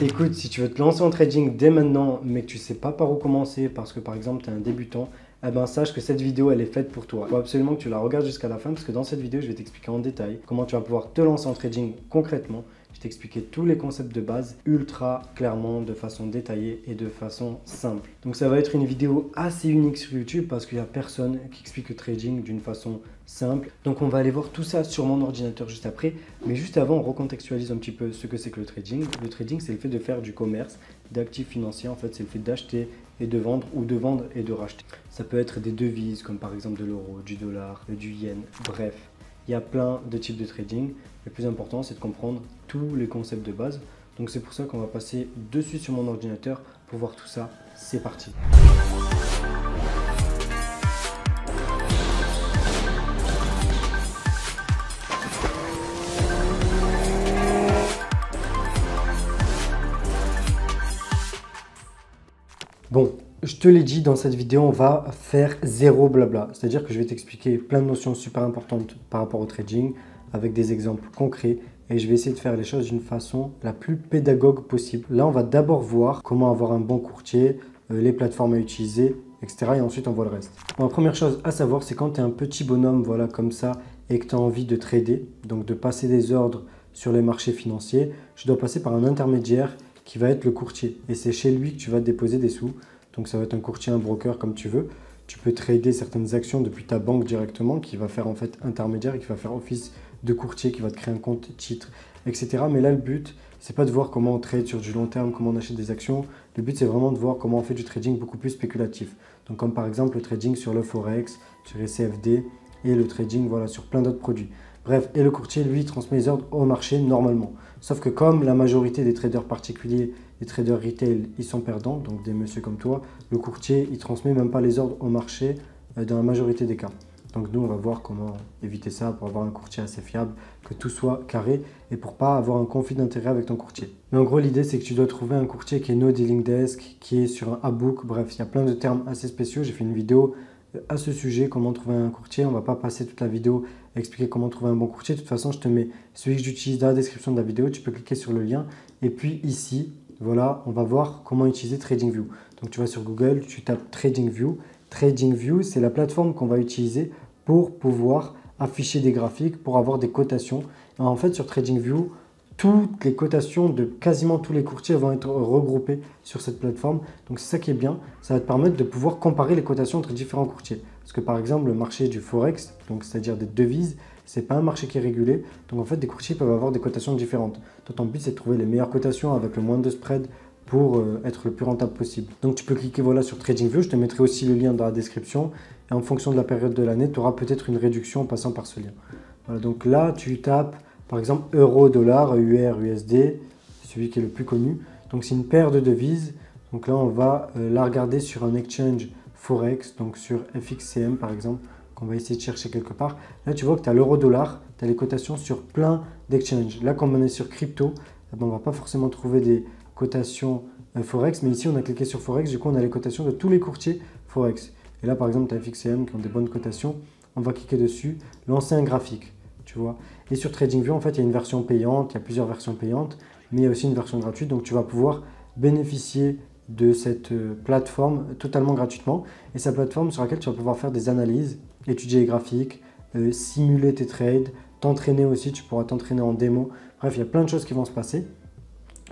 Écoute, si tu veux te lancer en trading dès maintenant, mais que tu sais pas par où commencer parce que par exemple tu es un débutant, eh ben sache que cette vidéo elle est faite pour toi. Il faut absolument que tu la regardes jusqu'à la fin parce que dans cette vidéo je vais t'expliquer en détail comment tu vas pouvoir te lancer en trading concrètement. Je vais t'expliquer tous les concepts de base ultra clairement, de façon détaillée et de façon simple. Donc ça va être une vidéo assez unique sur YouTube parce qu'il n'y a personne qui explique le trading d'une façon simple. Donc on va aller voir tout ça sur mon ordinateur juste après. Mais juste avant, on recontextualise un petit peu ce que c'est que le trading. Le trading, c'est le fait de faire du commerce, d'actifs financiers. En fait, c'est le fait d'acheter et de vendre ou de vendre et de racheter. Ça peut être des devises comme par exemple de l'euro, du dollar, du yen, bref. Il y a plein de types de trading. Le plus important, c'est de comprendre tous les concepts de base. Donc c'est pour ça qu'on va passer dessus sur mon ordinateur pour voir tout ça. C'est parti. Bon, je te l'ai dit, dans cette vidéo, on va faire zéro blabla. C'est-à-dire que je vais t'expliquer plein de notions super importantes par rapport au trading avec des exemples concrets et je vais essayer de faire les choses d'une façon la plus pédagogue possible. Là, on va d'abord voir comment avoir un bon courtier, les plateformes à utiliser, etc. Et ensuite, on voit le reste. Bon, la première chose à savoir, c'est quand tu es un petit bonhomme voilà, comme ça et que tu as envie de trader, donc de passer des ordres sur les marchés financiers, je dois passer par un intermédiaire qui va être le courtier. Et c'est chez lui que tu vas déposer des sous. Donc ça va être un courtier, un broker comme tu veux. Tu peux trader certaines actions depuis ta banque directement qui va faire en fait intermédiaire et qui va faire office de courtier, qui va te créer un compte titre, etc. Mais là, le but, c'est pas de voir comment on trade sur du long terme, comment on achète des actions. Le but, c'est vraiment de voir comment on fait du trading beaucoup plus spéculatif. Donc comme par exemple le trading sur le Forex, sur les CFD et le trading voilà, sur plein d'autres produits. Bref, et le courtier, lui, transmet les ordres au marché normalement. Sauf que comme la majorité des traders particuliers, les traders retail, ils sont perdants, donc des messieurs comme toi, le courtier, il transmet même pas les ordres au marché dans la majorité des cas. Donc nous, on va voir comment éviter ça pour avoir un courtier assez fiable, que tout soit carré et pour pas avoir un conflit d'intérêt avec ton courtier. Mais en gros, l'idée, c'est que tu dois trouver un courtier qui est no dealing desk, qui est sur un e-book. Bref, il y a plein de termes assez spéciaux. J'ai fait une vidéo à ce sujet, comment trouver un courtier. On ne va pas passer toute la vidéo à expliquer comment trouver un bon courtier. De toute façon, je te mets celui que j'utilise dans la description de la vidéo. Tu peux cliquer sur le lien. Et puis ici, voilà, on va voir comment utiliser TradingView. Donc tu vas sur Google, tu tapes TradingView. TradingView, c'est la plateforme qu'on va utiliser pour pouvoir afficher des graphiques, pour avoir des cotations. Et en fait, sur TradingView, toutes les cotations de quasiment tous les courtiers vont être regroupées sur cette plateforme. Donc c'est ça qui est bien, ça va te permettre de pouvoir comparer les cotations entre différents courtiers. Parce que par exemple, le marché du Forex, donc c'est-à-dire des devises, c'est pas un marché qui est régulé. Donc en fait, des courtiers peuvent avoir des cotations différentes. Toi, ton but, c'est de trouver les meilleures cotations avec le moins de spread pour être le plus rentable possible. Donc tu peux cliquer voilà, sur TradingView, je te mettrai aussi le lien dans la description. Et en fonction de la période de l'année, tu auras peut-être une réduction en passant par ce lien. Voilà, donc là, tu tapes par exemple euro, dollar, EUR, USD, c'est celui qui est le plus connu. Donc c'est une paire de devises. Donc là, on va la regarder sur un exchange Forex, donc sur FXCM par exemple, qu'on va essayer de chercher quelque part. Là, tu vois que tu as l'euro-dollar, tu as les cotations sur plein d'exchanges. Là, comme on est sur crypto, on ne va pas forcément trouver des cotations Forex, mais ici, on a cliqué sur Forex, du coup, on a les cotations de tous les courtiers Forex. Et là, par exemple, tu as FXCM qui ont des bonnes cotations. On va cliquer dessus, lancer un graphique, tu vois. Et sur TradingView, en fait, il y a une version payante, il y a plusieurs versions payantes, mais il y a aussi une version gratuite. Donc, tu vas pouvoir bénéficier de cette plateforme totalement gratuitement. Et c'est la plateforme sur laquelle tu vas pouvoir faire des analyses, étudier les graphiques, simuler tes trades, t'entraîner aussi, tu pourras t'entraîner en démo. Bref, il y a plein de choses qui vont se passer.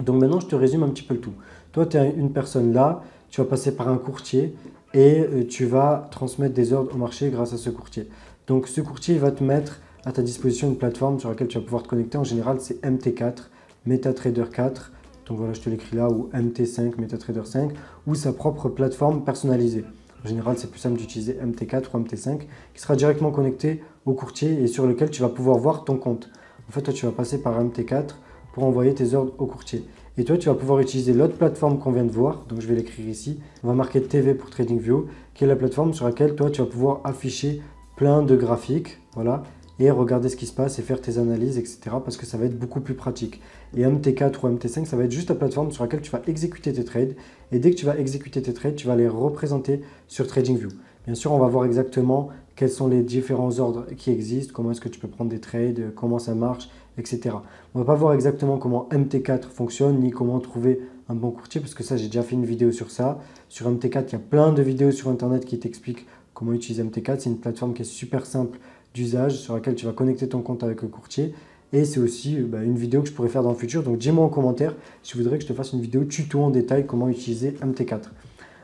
Donc maintenant, je te résume un petit peu le tout. Toi, tu es une personne là, tu vas passer par un courtier et tu vas transmettre des ordres au marché grâce à ce courtier. Donc ce courtier, il va te mettre à ta disposition une plateforme sur laquelle tu vas pouvoir te connecter. En général, c'est MT4, MetaTrader 4. Donc voilà, je te l'écris là, ou MT5, MetaTrader 5, ou sa propre plateforme personnalisée. En général, c'est plus simple d'utiliser MT4 ou MT5, qui sera directement connecté au courtier et sur lequel tu vas pouvoir voir ton compte. En fait, toi, tu vas passer par MT4 pour envoyer tes ordres au courtier. Et toi, tu vas pouvoir utiliser l'autre plateforme qu'on vient de voir. Donc, je vais l'écrire ici. On va marquer TV pour TradingView, qui est la plateforme sur laquelle toi, tu vas pouvoir afficher plein de graphiques. Voilà. Et regarder ce qui se passe et faire tes analyses, etc. Parce que ça va être beaucoup plus pratique. Et MT4 ou MT5, ça va être juste la plateforme sur laquelle tu vas exécuter tes trades. Et dès que tu vas exécuter tes trades, tu vas les représenter sur TradingView. Bien sûr, on va voir exactement quels sont les différents ordres qui existent, comment est-ce que tu peux prendre des trades, comment ça marche, etc. On ne va pas voir exactement comment MT4 fonctionne, ni comment trouver un bon courtier, parce que ça, j'ai déjà fait une vidéo sur ça. Sur MT4, il y a plein de vidéos sur Internet qui t'expliquent comment utiliser MT4. C'est une plateforme qui est super simple d'usage, sur laquelle tu vas connecter ton compte avec le courtier. Et c'est aussi une vidéo que je pourrais faire dans le futur. Donc dis-moi en commentaire si tu voudrais que je te fasse une vidéo tuto en détail comment utiliser MT4.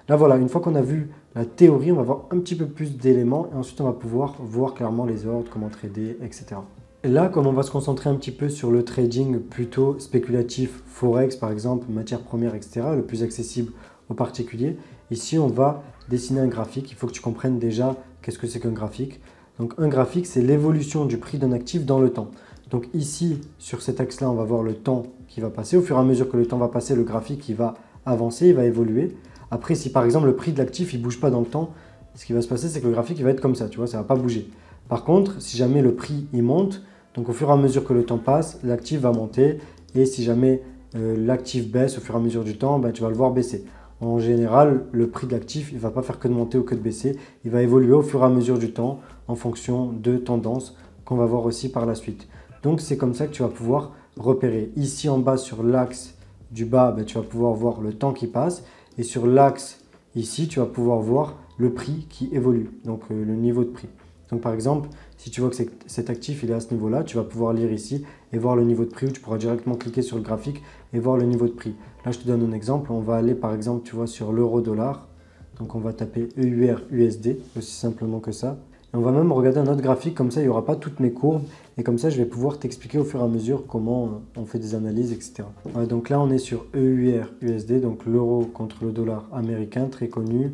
Là voilà, une fois qu'on a vu la théorie, on va voir un petit peu plus d'éléments et ensuite on va pouvoir voir clairement les ordres, comment trader, etc. Et là, comme on va se concentrer un petit peu sur le trading plutôt spéculatif, forex par exemple, matières premières, etc., le plus accessible aux particuliers, ici on va dessiner un graphique. Il faut que tu comprennes déjà qu'est-ce que c'est qu'un graphique. Donc un graphique, c'est l'évolution du prix d'un actif dans le temps. Donc ici, sur cet axe-là, on va voir le temps qui va passer. Au fur et à mesure que le temps va passer, le graphique il va avancer, il va évoluer. Après, si par exemple le prix de l'actif ne bouge pas dans le temps, ce qui va se passer, c'est que le graphique il va être comme ça, tu vois, ça ne va pas bouger. Par contre, si jamais le prix il monte, donc au fur et à mesure que le temps passe, l'actif va monter. Et si jamais l'actif baisse au fur et à mesure du temps, tu vas le voir baisser. En général, le prix de l'actif, il ne va pas faire que de monter ou que de baisser. Il va évoluer au fur et à mesure du temps en fonction de tendances qu'on va voir aussi par la suite. Donc, c'est comme ça que tu vas pouvoir repérer. Ici, en bas, sur l'axe du bas, tu vas pouvoir voir le temps qui passe. Et sur l'axe, ici, tu vas pouvoir voir le prix qui évolue, donc le niveau de prix. Donc, par exemple, si tu vois que cet actif il est à ce niveau-là, tu vas pouvoir lire ici et voir le niveau de prix, ou tu pourras directement cliquer sur le graphique et voir le niveau de prix. Là, je te donne un exemple. On va aller, par exemple, tu vois, sur l'euro-dollar. Donc, on va taper EUR-USD, aussi simplement que ça. Et on va même regarder un autre graphique, comme ça il n'y aura pas toutes mes courbes et comme ça je vais pouvoir t'expliquer au fur et à mesure comment on fait des analyses, etc. Ouais, donc là on est sur EUR-USD, donc l'euro contre le dollar américain, très connu.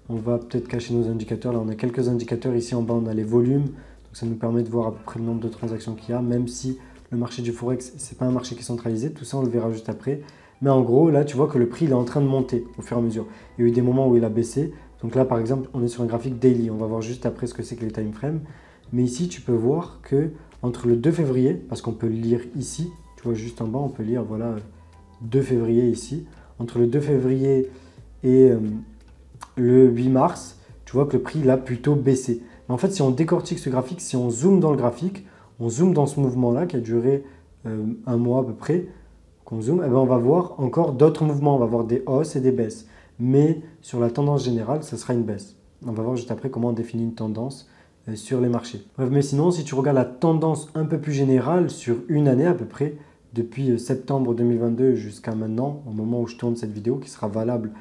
On va peut-être cacher nos indicateurs, là on a quelques indicateurs, ici en bas on a les volumes, donc ça nous permet de voir à peu près le nombre de transactions qu'il y a, même si le marché du Forex, c'est pas un marché qui est centralisé, tout ça on le verra juste après. Mais en gros, là tu vois que le prix il est en train de monter au fur et à mesure. Il y a eu des moments où il a baissé. Donc là, par exemple, on est sur un graphique daily. On va voir juste après ce que c'est que les time frames. Mais ici, tu peux voir que entre le 2 février, parce qu'on peut le lire ici, tu vois juste en bas, on peut lire, voilà, 2 février ici. Entre le 2 février et le 8 mars, tu vois que le prix, il a plutôt baissé. Mais en fait, si on décortique ce graphique, si on zoome dans le graphique, on zoome dans ce mouvement-là qui a duré un mois à peu près, qu'on zoome, on va voir encore d'autres mouvements. On va voir des hausses et des baisses. Mais sur la tendance générale, ce sera une baisse. On va voir juste après comment on définit une tendance sur les marchés. Bref, mais sinon, si tu regardes la tendance un peu plus générale sur une année à peu près, depuis septembre 2022 jusqu'à maintenant, au moment où je tourne cette vidéo, qui sera valable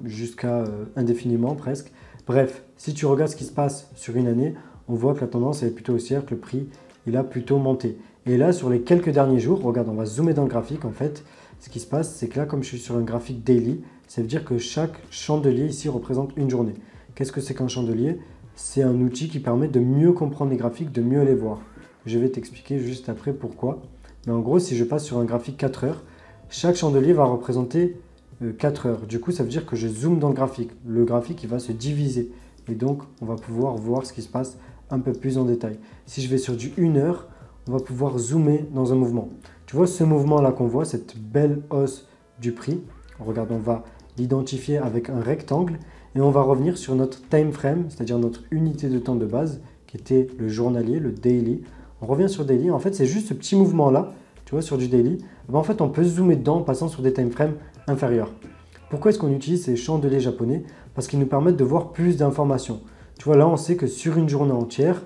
jusqu'à indéfiniment presque. Bref, si tu regardes ce qui se passe sur une année, on voit que la tendance est plutôt haussière, que le prix il a plutôt monté. Et là, sur les quelques derniers jours, regarde, on va zoomer dans le graphique en fait. Ce qui se passe, c'est que là, comme je suis sur un graphique daily, ça veut dire que chaque chandelier ici représente une journée. Qu'est-ce que c'est qu'un chandelier? C'est un outil qui permet de mieux comprendre les graphiques, de mieux les voir. Je vais t'expliquer juste après pourquoi. Mais en gros, si je passe sur un graphique 4 heures, chaque chandelier va représenter 4 heures. Du coup, ça veut dire que je zoome dans le graphique. Le graphique, il va se diviser. Et donc, on va pouvoir voir ce qui se passe un peu plus en détail. Si je vais sur du 1 heure, on va pouvoir zoomer dans un mouvement. Tu vois ce mouvement-là qu'on voit, cette belle hausse du prix. Regarde, on va l'identifier avec un rectangle et on va revenir sur notre time frame, c'est-à-dire notre unité de temps de base qui était le journalier, le daily. On revient sur daily. En fait, c'est juste ce petit mouvement-là, tu vois, sur du daily. En fait, on peut zoomer dedans en passant sur des time frames inférieurs. Pourquoi est-ce qu'on utilise ces chandeliers japonais? Parce qu'ils nous permettent de voir plus d'informations. Tu vois, là, on sait que sur une journée entière,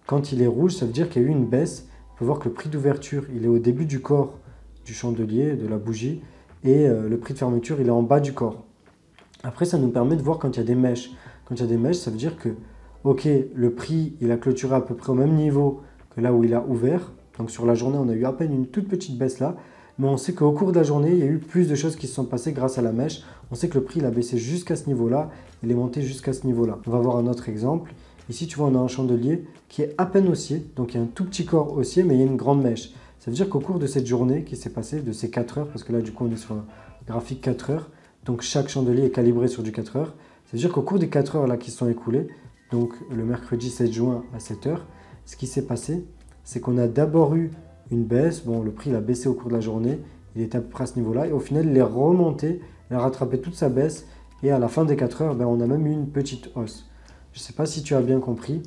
quand il est rouge, ça veut dire qu'il y a eu une baisse. On peut voir que le prix d'ouverture, il est au début du corps du chandelier, de la bougie, et le prix de fermeture, il est en bas du corps. Après, ça nous permet de voir quand il y a des mèches. Quand il y a des mèches, ça veut dire que, ok, le prix, il a clôturé à peu près au même niveau que là où il a ouvert. Donc sur la journée, on a eu à peine une toute petite baisse là. Mais on sait qu'au cours de la journée, il y a eu plus de choses qui se sont passées grâce à la mèche. On sait que le prix, il a baissé jusqu'à ce niveau-là. Il est monté jusqu'à ce niveau-là. On va voir un autre exemple. Ici, tu vois, on a un chandelier qui est à peine haussier. Donc, il y a un tout petit corps haussier, mais il y a une grande mèche. Ça veut dire qu'au cours de cette journée qui s'est passée, de ces 4 heures, parce que là, du coup, on est sur un graphique 4 heures. Donc, chaque chandelier est calibré sur du 4 heures. Ça veut dire qu'au cours des 4 heures là qui se sont écoulées, donc le mercredi 7 juin à 7 heures, ce qui s'est passé, c'est qu'on a d'abord eu une baisse. Bon, le prix il a baissé au cours de la journée. Il était à peu près à ce niveau-là. Et au final, il est remonté. Il a rattrapé toute sa baisse. Et à la fin des 4 heures, on a même eu une petite hausse. Je ne sais pas si tu as bien compris.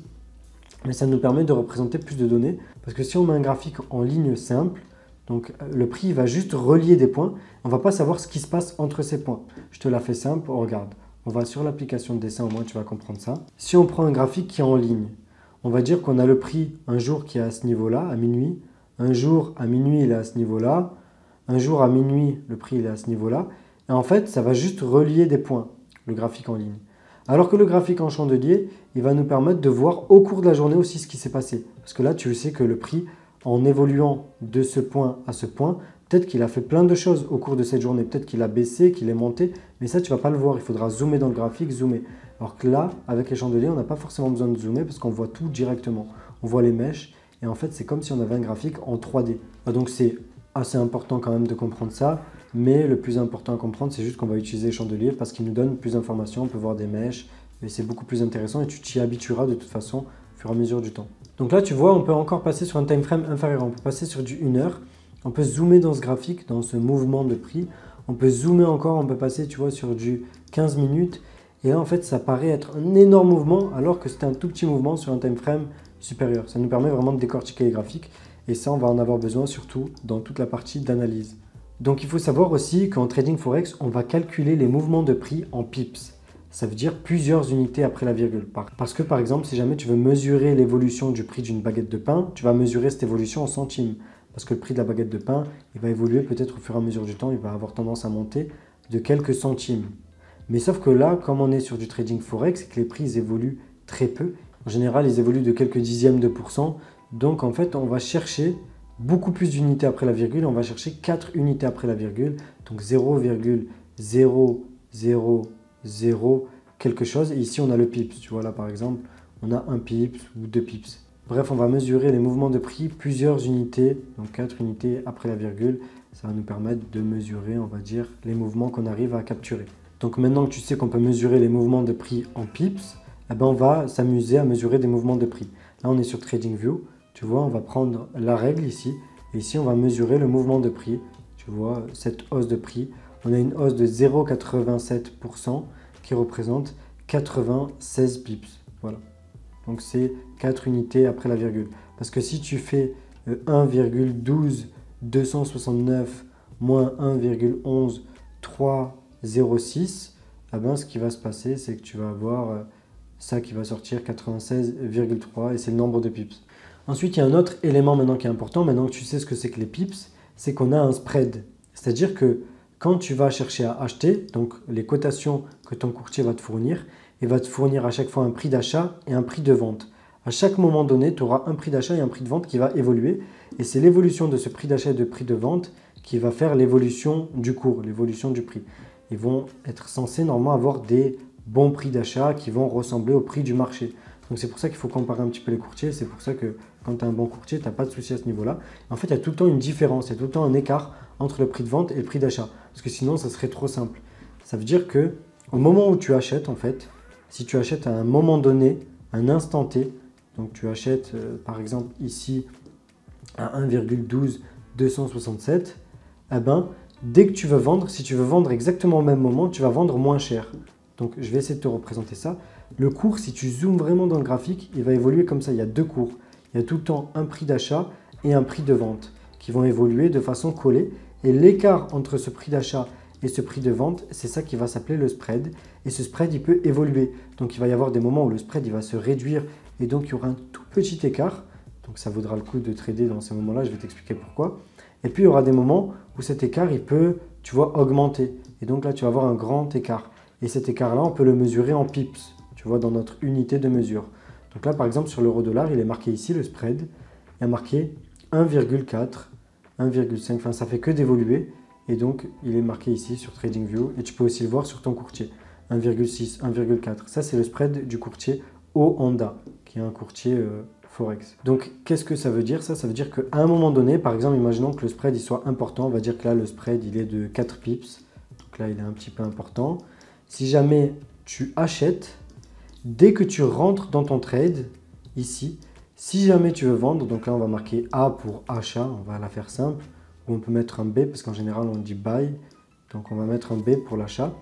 mais ça nous permet de représenter plus de données. Parce que si on met un graphique en ligne simple, donc le prix va juste relier des points. On ne va pas savoir ce qui se passe entre ces points. Je te la fais simple, regarde. On va sur l'application de dessin, au moins tu vas comprendre ça. Si on prend un graphique qui est en ligne, on va dire qu'on a le prix un jour qui est à ce niveau-là, à minuit. Un jour à minuit, il est à ce niveau-là. Un jour à minuit, le prix il est à ce niveau-là. Et en fait, ça va juste relier des points, le graphique en ligne. Alors que le graphique en chandelier, il va nous permettre de voir au cours de la journée aussi ce qui s'est passé. Parce que là, tu sais que le prix, en évoluant de ce point à ce point, peut-être qu'il a fait plein de choses au cours de cette journée. Peut-être qu'il a baissé, qu'il est monté. Mais ça, tu ne vas pas le voir. Il faudra zoomer dans le graphique, zoomer. Alors que là, avec les chandeliers, on n'a pas forcément besoin de zoomer parce qu'on voit tout directement. On voit les mèches. Et en fait, c'est comme si on avait un graphique en 3D. Donc, c'est assez important quand même de comprendre ça. Mais le plus important à comprendre, c'est juste qu'on va utiliser les chandeliers parce qu'ils nous donnent plus d'informations. On peut voir des mèches. Et c'est beaucoup plus intéressant et tu t'y habitueras de toute façon au fur et à mesure du temps. Donc là, tu vois, on peut encore passer sur un time frame inférieur. On peut passer sur du 1 heure. On peut zoomer dans ce graphique, dans ce mouvement de prix. On peut zoomer encore, on peut passer, tu vois, sur du 15 minutes. Et là, en fait, ça paraît être un énorme mouvement alors que c'était un tout petit mouvement sur un time frame supérieur. Ça nous permet vraiment de décortiquer les graphiques. Et ça, on va en avoir besoin surtout dans toute la partie d'analyse. Donc, il faut savoir aussi qu'en trading forex, on va calculer les mouvements de prix en pips. Ça veut dire plusieurs unités après la virgule. Parce que par exemple, si jamais tu veux mesurer l'évolution du prix d'une baguette de pain, tu vas mesurer cette évolution en centimes. Parce que le prix de la baguette de pain, il va évoluer peut-être au fur et à mesure du temps, il va avoir tendance à monter de quelques centimes. Mais sauf que là, comme on est sur du trading forex, c'est que les prix ils évoluent très peu. En général, ils évoluent de quelques dixièmes de %. Donc en fait, on va chercher beaucoup plus d'unités après la virgule. On va chercher 4 unités après la virgule. Donc 0,000 quelque chose. Et ici, on a le pips. Tu vois là, par exemple, on a un pips ou 2 pips. Bref, on va mesurer les mouvements de prix, plusieurs unités, donc 4 unités après la virgule. Ça va nous permettre de mesurer, on va dire, les mouvements qu'on arrive à capturer. Donc maintenant que tu sais qu'on peut mesurer les mouvements de prix en pips, eh ben on va s'amuser à mesurer des mouvements de prix. Là, on est sur TradingView. Tu vois, on va prendre la règle ici. Et ici, on va mesurer le mouvement de prix. Tu vois, cette hausse de prix. On a une hausse de 0,87% qui représente 96 pips. Voilà. Donc, c'est 4 unités après la virgule. Parce que si tu fais 1,12269 moins 1,11306, eh ben, ce qui va se passer, c'est que tu vas avoir ça qui va sortir 96,3 et c'est le nombre de pips. Ensuite, il y a un autre élément maintenant qui est important, maintenant que tu sais ce que c'est que les pips, c'est qu'on a un spread. C'est-à-dire que quand tu vas chercher à acheter, donc les cotations que ton courtier va te fournir, il va te fournir à chaque fois un prix d'achat et un prix de vente. À chaque moment donné, tu auras un prix d'achat et un prix de vente qui va évoluer. Et c'est l'évolution de ce prix d'achat et de prix de vente qui va faire l'évolution du cours, l'évolution du prix. Ils vont être censés normalement avoir des bons prix d'achat qui vont ressembler au prix du marché. Donc c'est pour ça qu'il faut comparer un petit peu les courtiers. C'est pour ça que quand tu as un bon courtier, tu n'as pas de souci à ce niveau-là. En fait, il y a tout le temps une différence, il y a tout le temps un écart entre le prix de vente et le prix d'achat. Parce que sinon, ça serait trop simple. Ça veut dire que au moment où tu achètes, en fait, si tu achètes à un moment donné, un instant T, donc tu achètes par exemple ici à 1,12267, eh ben, dès que tu veux vendre, si tu veux vendre exactement au même moment, tu vas vendre moins cher. Donc je vais essayer de te représenter ça. Le cours, si tu zoomes vraiment dans le graphique, il va évoluer comme ça. Il y a deux cours. Il y a tout le temps un prix d'achat et un prix de vente qui vont évoluer de façon collée. Et l'écart entre ce prix d'achat et ce prix de vente, c'est ça qui va s'appeler le spread. Et ce spread, il peut évoluer. Donc il va y avoir des moments où le spread il va se réduire et donc il y aura un tout petit écart. Donc ça vaudra le coup de trader dans ces moments-là. Je vais t'expliquer pourquoi. Et puis il y aura des moments où cet écart, il peut, tu vois, augmenter. Et donc là, tu vas avoir un grand écart. Et cet écart-là, on peut le mesurer en pips, tu vois, dans notre unité de mesure. Donc là, par exemple, sur l'euro-dollar, il est marqué ici, le spread. Il y a marqué 1,4, 1,5, enfin, ça fait que d'évoluer. Et donc, il est marqué ici sur TradingView. Et tu peux aussi le voir sur ton courtier. 1,6, 1,4. Ça, c'est le spread du courtier Oanda, qui est un courtier Forex. Donc, qu'est-ce que ça veut dire ça? Ça veut dire qu'à un moment donné, par exemple, imaginons que le spread il soit important. On va dire que là, le spread, il est de 4 pips. Donc là, il est un petit peu important. Si jamais tu achètes, dès que tu rentres dans ton trade, ici, si jamais tu veux vendre, donc là on va marquer A pour achat, on va la faire simple, ou on peut mettre un B parce qu'en général on dit buy, donc on va mettre un B pour l'achat.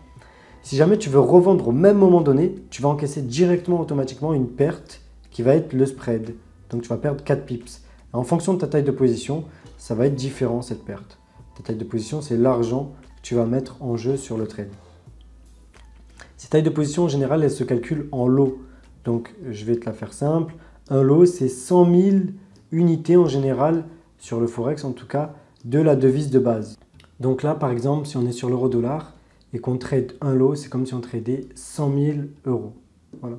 Si jamais tu veux revendre au même moment donné, tu vas encaisser directement automatiquement une perte qui va être le spread. Donc tu vas perdre 4 pips. En fonction de ta taille de position, ça va être différent cette perte. Ta taille de position, c'est l'argent que tu vas mettre en jeu sur le trade. Ces tailles de position, en général, elles se calculent en lots. Donc je vais te la faire simple. Un lot, c'est 100 000 unités en général, sur le Forex en tout cas, de la devise de base. Donc là, par exemple, si on est sur l'euro-dollar et qu'on trade un lot, c'est comme si on tradait 100 000 euros. Voilà.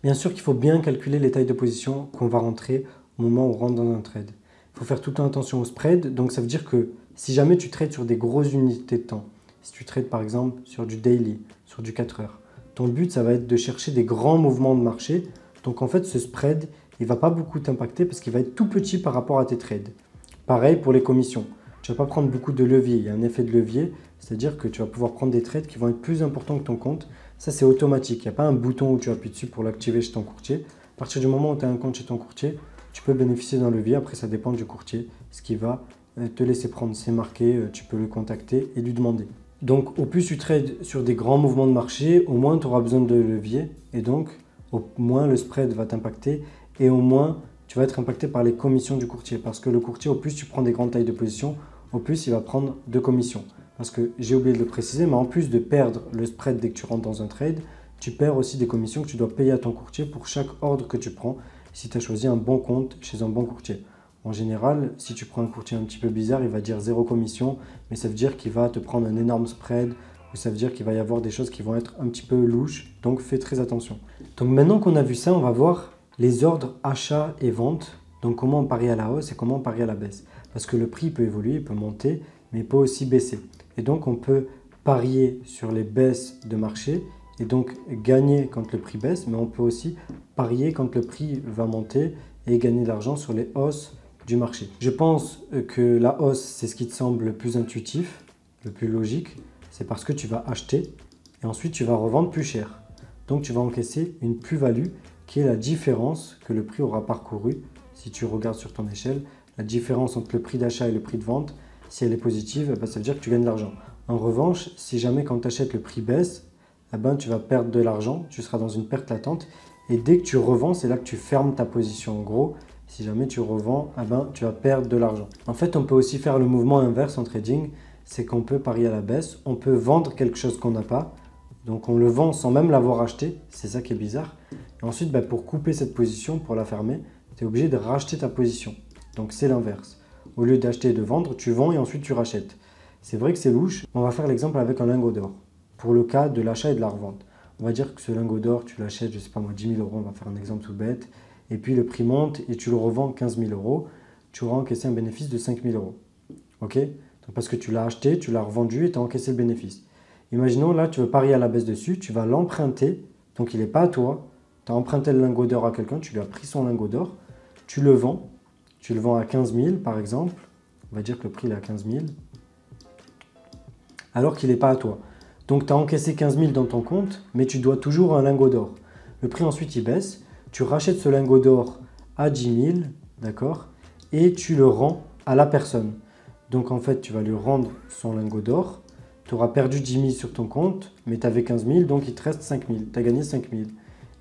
Bien sûr qu'il faut bien calculer les tailles de position qu'on va rentrer au moment où on rentre dans un trade. Il faut faire tout le temps attention au spread. Donc ça veut dire que si jamais tu trades sur des grosses unités de temps, si tu trades par exemple sur du daily, sur du 4 heures, ton but ça va être de chercher des grands mouvements de marché. Donc en fait ce spread, il ne va pas beaucoup t'impacter parce qu'il va être tout petit par rapport à tes trades. Pareil pour les commissions. Tu ne vas pas prendre beaucoup de levier. Il y a un effet de levier, c'est-à-dire que tu vas pouvoir prendre des trades qui vont être plus importants que ton compte. Ça, c'est automatique. Il n'y a pas un bouton où tu appuies dessus pour l'activer chez ton courtier. À partir du moment où tu as un compte chez ton courtier, tu peux bénéficier d'un levier. Après, ça dépend du courtier. Ce qui va te laisser prendre, c'est marqué. Tu peux le contacter et lui demander. Donc, au plus tu trades sur des grands mouvements de marché, au moins tu auras besoin de levier. Et donc, au moins le spread va t'impacter. Et au moins, tu vas être impacté par les commissions du courtier. Parce que le courtier, au plus tu prends des grandes tailles de position, au plus il va prendre de commissions. Parce que j'ai oublié de le préciser, mais en plus de perdre le spread dès que tu rentres dans un trade, tu perds aussi des commissions que tu dois payer à ton courtier pour chaque ordre que tu prends si tu as choisi un bon compte chez un bon courtier. En général, si tu prends un courtier un petit peu bizarre, il va dire 0 commission, mais ça veut dire qu'il va te prendre un énorme spread ou ça veut dire qu'il va y avoir des choses qui vont être un petit peu louches, donc fais très attention. Donc maintenant qu'on a vu ça, on va voir les ordres achat et vente, donc comment on parie à la hausse et comment on parie à la baisse. Parce que le prix peut évoluer, il peut monter, mais il peut aussi baisser. Et donc on peut parier sur les baisses de marché et donc gagner quand le prix baisse, mais on peut aussi parier quand le prix va monter et gagner de l'argent sur les hausses du marché. Je pense que la hausse, c'est ce qui te semble le plus intuitif, le plus logique. C'est parce que tu vas acheter et ensuite tu vas revendre plus cher. Donc tu vas encaisser une plus-value qui est la différence que le prix aura parcouru. Si tu regardes sur ton échelle, la différence entre le prix d'achat et le prix de vente, si elle est positive, ça veut dire que tu gagnes de l'argent. En revanche, si jamais quand tu achètes le prix baisse, tu vas perdre de l'argent, tu seras dans une perte latente. Et dès que tu revends, c'est là que tu fermes ta position. En gros, si jamais tu revends, tu vas perdre de l'argent. En fait, on peut aussi faire le mouvement inverse en trading, c'est qu'on peut parier à la baisse, on peut vendre quelque chose qu'on n'a pas. Donc on le vend sans même l'avoir acheté, c'est ça qui est bizarre. Et ensuite, pour couper cette position, pour la fermer, tu es obligé de racheter ta position. Donc c'est l'inverse. Au lieu d'acheter et de vendre, tu vends et ensuite tu rachètes. C'est vrai que c'est louche. On va faire l'exemple avec un lingot d'or. Pour le cas de l'achat et de la revente. On va dire que ce lingot d'or, tu l'achètes, je ne sais pas moi, 10 000 euros, on va faire un exemple tout bête. Et puis le prix monte et tu le revends 15 000 euros. Tu auras encaissé un bénéfice de 5 000 euros. Ok? Donc parce que tu l'as acheté, tu l'as revendu et tu as encaissé le bénéfice. Imaginons là, tu veux parier à la baisse dessus, tu vas l'emprunter. Donc il n'est pas à toi. Tu as emprunté le lingot d'or à quelqu'un, tu lui as pris son lingot d'or, tu le vends. Tu le vends à 15 000 par exemple, on va dire que le prix est à 15 000, alors qu'il n'est pas à toi. Donc tu as encaissé 15 000 dans ton compte, mais tu dois toujours un lingot d'or. Le prix ensuite il baisse, tu rachètes ce lingot d'or à 10 000, d'accord, et tu le rends à la personne. Donc en fait tu vas lui rendre son lingot d'or, tu auras perdu 10 000 sur ton compte, mais tu avais 15 000, donc il te reste 5 000, tu as gagné 5 000,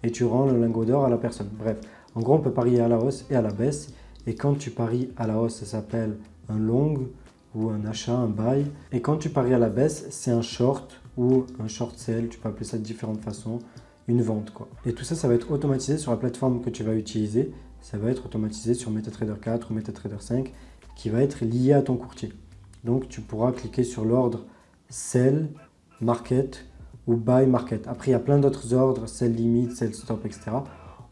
et tu rends le lingot d'or à la personne. Bref, en gros on peut parier à la hausse et à la baisse. Et quand tu paries à la hausse, ça s'appelle un long ou un achat, un buy. Et quand tu paries à la baisse, c'est un short ou un short sell, tu peux appeler ça de différentes façons, une vente quoi. Et tout ça, ça va être automatisé sur la plateforme que tu vas utiliser. Ça va être automatisé sur MetaTrader 4 ou MetaTrader 5 qui va être lié à ton courtier. Donc tu pourras cliquer sur l'ordre sell, market ou buy market. Après, il y a plein d'autres ordres, sell limit, sell stop, etc.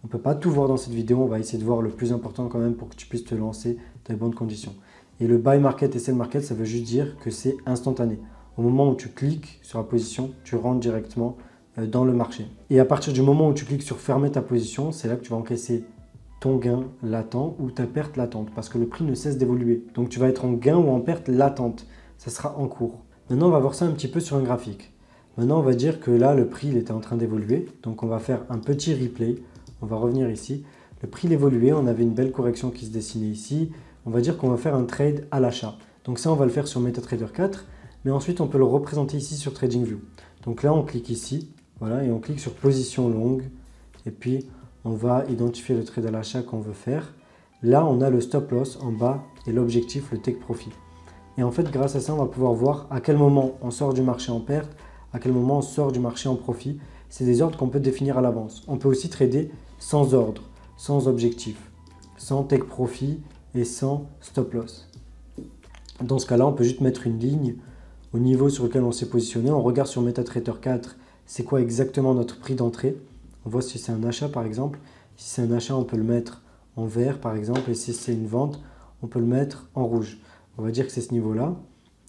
On ne peut pas tout voir dans cette vidéo, on va essayer de voir le plus important quand même pour que tu puisses te lancer dans les bonnes conditions. Et le buy market et sell market, ça veut juste dire que c'est instantané. Au moment où tu cliques sur la position, tu rentres directement dans le marché. Et à partir du moment où tu cliques sur fermer ta position, c'est là que tu vas encaisser ton gain latent ou ta perte latente parce que le prix ne cesse d'évoluer. Donc tu vas être en gain ou en perte latente, ça sera en cours. Maintenant, on va voir ça un petit peu sur un graphique. Maintenant, on va dire que là, le prix il était en train d'évoluer. Donc on va faire un petit replay. On va revenir ici. Le prix évoluait, on avait une belle correction qui se dessinait ici. On va dire qu'on va faire un trade à l'achat. Donc ça, on va le faire sur MetaTrader 4. Mais ensuite, on peut le représenter ici sur TradingView. Donc là, on clique ici. Voilà, et on clique sur position longue. Et puis, on va identifier le trade à l'achat qu'on veut faire. Là, on a le stop loss en bas et l'objectif, le take profit. Et en fait, grâce à ça, on va pouvoir voir à quel moment on sort du marché en perte, à quel moment on sort du marché en profit. C'est des ordres qu'on peut définir à l'avance. On peut aussi trader sans ordre, sans objectif, sans take profit et sans stop loss. Dans ce cas-là, on peut juste mettre une ligne au niveau sur lequel on s'est positionné. On regarde sur MetaTrader 4, c'est quoi exactement notre prix d'entrée. On voit si c'est un achat par exemple. Si c'est un achat, on peut le mettre en vert par exemple. Et si c'est une vente, on peut le mettre en rouge. On va dire que c'est ce niveau-là.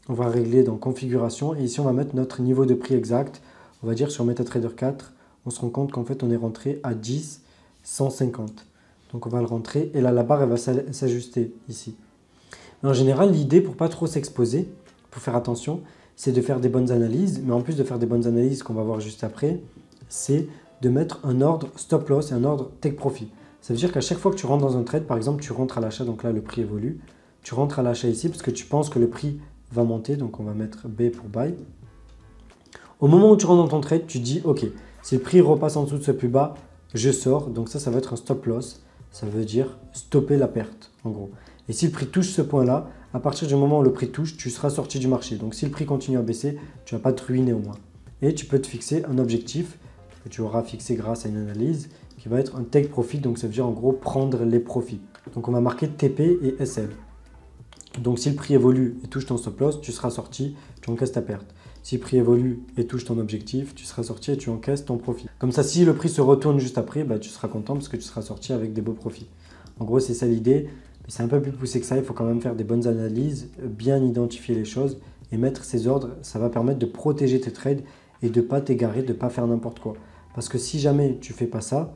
On va régler dans configuration. Et ici, on va mettre notre niveau de prix exact. On va dire sur MetaTrader 4, on se rend compte qu'en fait, on est rentré à 10, 150. Donc, on va le rentrer. Et là, la barre, elle va s'ajuster ici. Mais en général, l'idée pour pas trop s'exposer, pour faire attention, c'est de faire des bonnes analyses. Mais en plus de faire des bonnes analyses qu'on va voir juste après, c'est de mettre un ordre stop loss et un ordre take profit. Ça veut dire qu'à chaque fois que tu rentres dans un trade, par exemple, tu rentres à l'achat, donc là, le prix évolue. Tu rentres à l'achat ici parce que tu penses que le prix va monter. Donc, on va mettre B pour buy. Au moment où tu rentres dans ton trade, tu dis, OK, si le prix repasse en dessous de ce plus bas, je sors. Donc, ça va être un stop loss. Ça veut dire stopper la perte, en gros. Et si le prix touche ce point-là, à partir du moment où le prix touche, tu seras sorti du marché. Donc, si le prix continue à baisser, tu ne vas pas te ruiner au moins. Et tu peux te fixer un objectif que tu auras fixé grâce à une analyse qui va être un take profit. Donc, ça veut dire en gros prendre les profits. Donc, on va marquer TP et SL. Donc, si le prix évolue et touche ton stop loss, tu seras sorti, tu encaisses ta perte. Si le prix évolue et touche ton objectif, tu seras sorti et tu encaisses ton profit. Comme ça, si le prix se retourne juste après, bah, tu seras content parce que tu seras sorti avec des beaux profits. En gros, c'est ça l'idée. Mais c'est un peu plus poussé que ça. Il faut quand même faire des bonnes analyses, bien identifier les choses et mettre ces ordres. Ça va permettre de protéger tes trades et de ne pas t'égarer, de ne pas faire n'importe quoi. Parce que si jamais tu ne fais pas ça,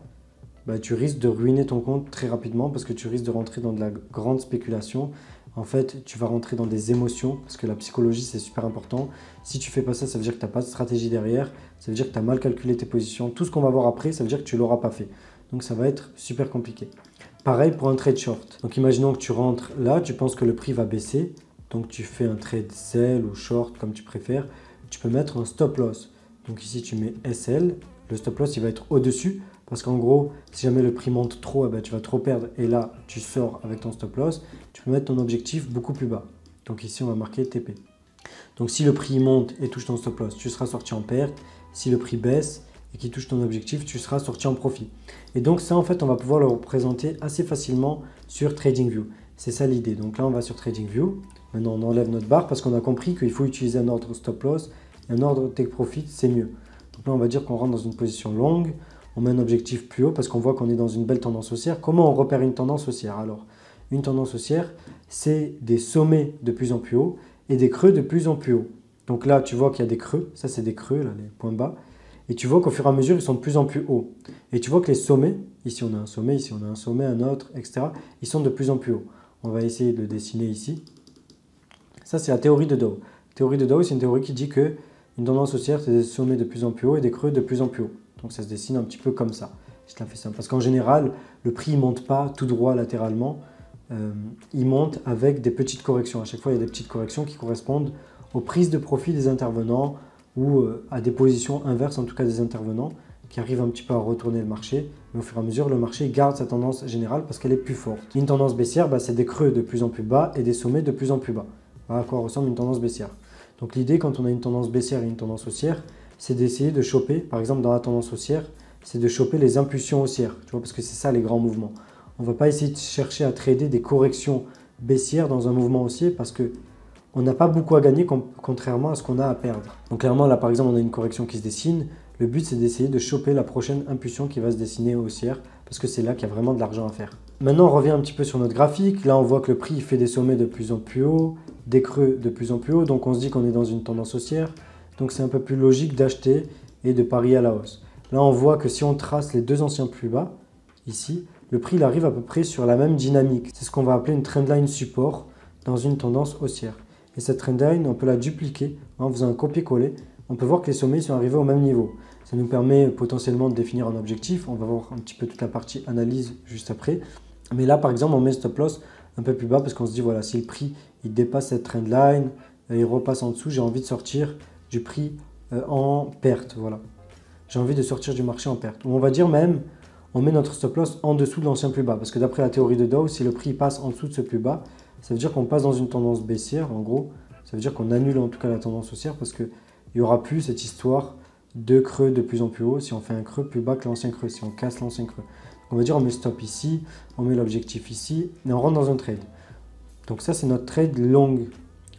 bah, tu risques de ruiner ton compte très rapidement parce que tu risques de rentrer dans de la grande spéculation. En fait, tu vas rentrer dans des émotions parce que la psychologie, c'est super important. Si tu ne fais pas ça, ça veut dire que tu n'as pas de stratégie derrière. Ça veut dire que tu as mal calculé tes positions. Tout ce qu'on va voir après, ça veut dire que tu ne l'auras pas fait. Donc, ça va être super compliqué. Pareil pour un trade short. Donc, imaginons que tu rentres là, tu penses que le prix va baisser. Donc, tu fais un trade sell ou short comme tu préfères. Tu peux mettre un stop loss. Donc, ici, tu mets SL. Le stop loss, il va être au-dessus. Parce qu'en gros, si jamais le prix monte trop, eh ben, tu vas trop perdre. Et là, tu sors avec ton stop loss. Tu peux mettre ton objectif beaucoup plus bas. Donc ici, on va marquer TP. Donc si le prix monte et touche ton stop loss, tu seras sorti en perte. Si le prix baisse et qu'il touche ton objectif, tu seras sorti en profit. Et donc ça, en fait, on va pouvoir le représenter assez facilement sur TradingView. C'est ça l'idée. Donc là, on va sur TradingView. Maintenant, on enlève notre barre parce qu'on a compris qu'il faut utiliser un ordre stop loss et un ordre take profit, c'est mieux. Donc là, on va dire qu'on rentre dans une position longue. On met un objectif plus haut parce qu'on voit qu'on est dans une belle tendance haussière. Comment on repère une tendance haussière alors? Une tendance haussière, c'est des sommets de plus en plus haut et des creux de plus en plus haut. Donc là, tu vois qu'il y a des creux. Ça, c'est des creux, là, les points bas. Et tu vois qu'au fur et à mesure, ils sont de plus en plus hauts. Et tu vois que les sommets, ici on a un sommet, ici on a un sommet, un autre, etc. Ils sont de plus en plus hauts. On va essayer de le dessiner ici. Ça, c'est la théorie de Dow. La théorie de Dow, c'est une théorie qui dit que une tendance haussière, c'est des sommets de plus en plus haut et des creux de plus en plus haut. Donc ça se dessine un petit peu comme ça. Je te la fais simple. Parce qu'en général, le prix ne monte pas tout droit latéralement. Il monte avec des petites corrections. À chaque fois, il y a des petites corrections qui correspondent aux prises de profit des intervenants ou à des positions inverses, en tout cas des intervenants, qui arrivent un petit peu à retourner le marché. Mais au fur et à mesure, le marché garde sa tendance générale parce qu'elle est plus forte. Une tendance baissière, bah, c'est des creux de plus en plus bas et des sommets de plus en plus bas. Voilà à quoi ressemble une tendance baissière. Donc l'idée, quand on a une tendance baissière et une tendance haussière, c'est d'essayer de choper, par exemple dans la tendance haussière, c'est de choper les impulsions haussières, tu vois, parce que c'est ça les grands mouvements. On ne va pas essayer de chercher à trader des corrections baissières dans un mouvement haussier parce qu'on n'a pas beaucoup à gagner contrairement à ce qu'on a à perdre. Donc clairement là par exemple on a une correction qui se dessine, le but c'est d'essayer de choper la prochaine impulsion qui va se dessiner haussière parce que c'est là qu'il y a vraiment de l'argent à faire. Maintenant on revient un petit peu sur notre graphique, là on voit que le prix fait des sommets de plus en plus haut, des creux de plus en plus haut, donc on se dit qu'on est dans une tendance haussière, donc c'est un peu plus logique d'acheter et de parier à la hausse. Là, on voit que si on trace les deux anciens plus bas, ici, le prix il arrive à peu près sur la même dynamique. C'est ce qu'on va appeler une trendline support dans une tendance haussière. Et cette trendline, on peut la dupliquer en faisant un copier-coller. On peut voir que les sommets sont arrivés au même niveau. Ça nous permet potentiellement de définir un objectif. On va voir un petit peu toute la partie analyse juste après. Mais là, par exemple, on met stop loss un peu plus bas parce qu'on se dit, voilà, si le prix il dépasse cette trendline, il repasse en dessous, j'ai envie de sortir du prix en perte. Voilà. J'ai envie de sortir du marché en perte. Ou on va dire même, on met notre stop loss en dessous de l'ancien plus bas. Parce que d'après la théorie de Dow, si le prix passe en dessous de ce plus bas, ça veut dire qu'on passe dans une tendance baissière. En gros, ça veut dire qu'on annule en tout cas la tendance haussière parce qu'il n'y aura plus cette histoire de creux de plus en plus haut si on fait un creux plus bas que l'ancien creux, si on casse l'ancien creux. Donc on va dire on met stop ici, on met l'objectif ici et on rentre dans un trade. Donc ça c'est notre trade long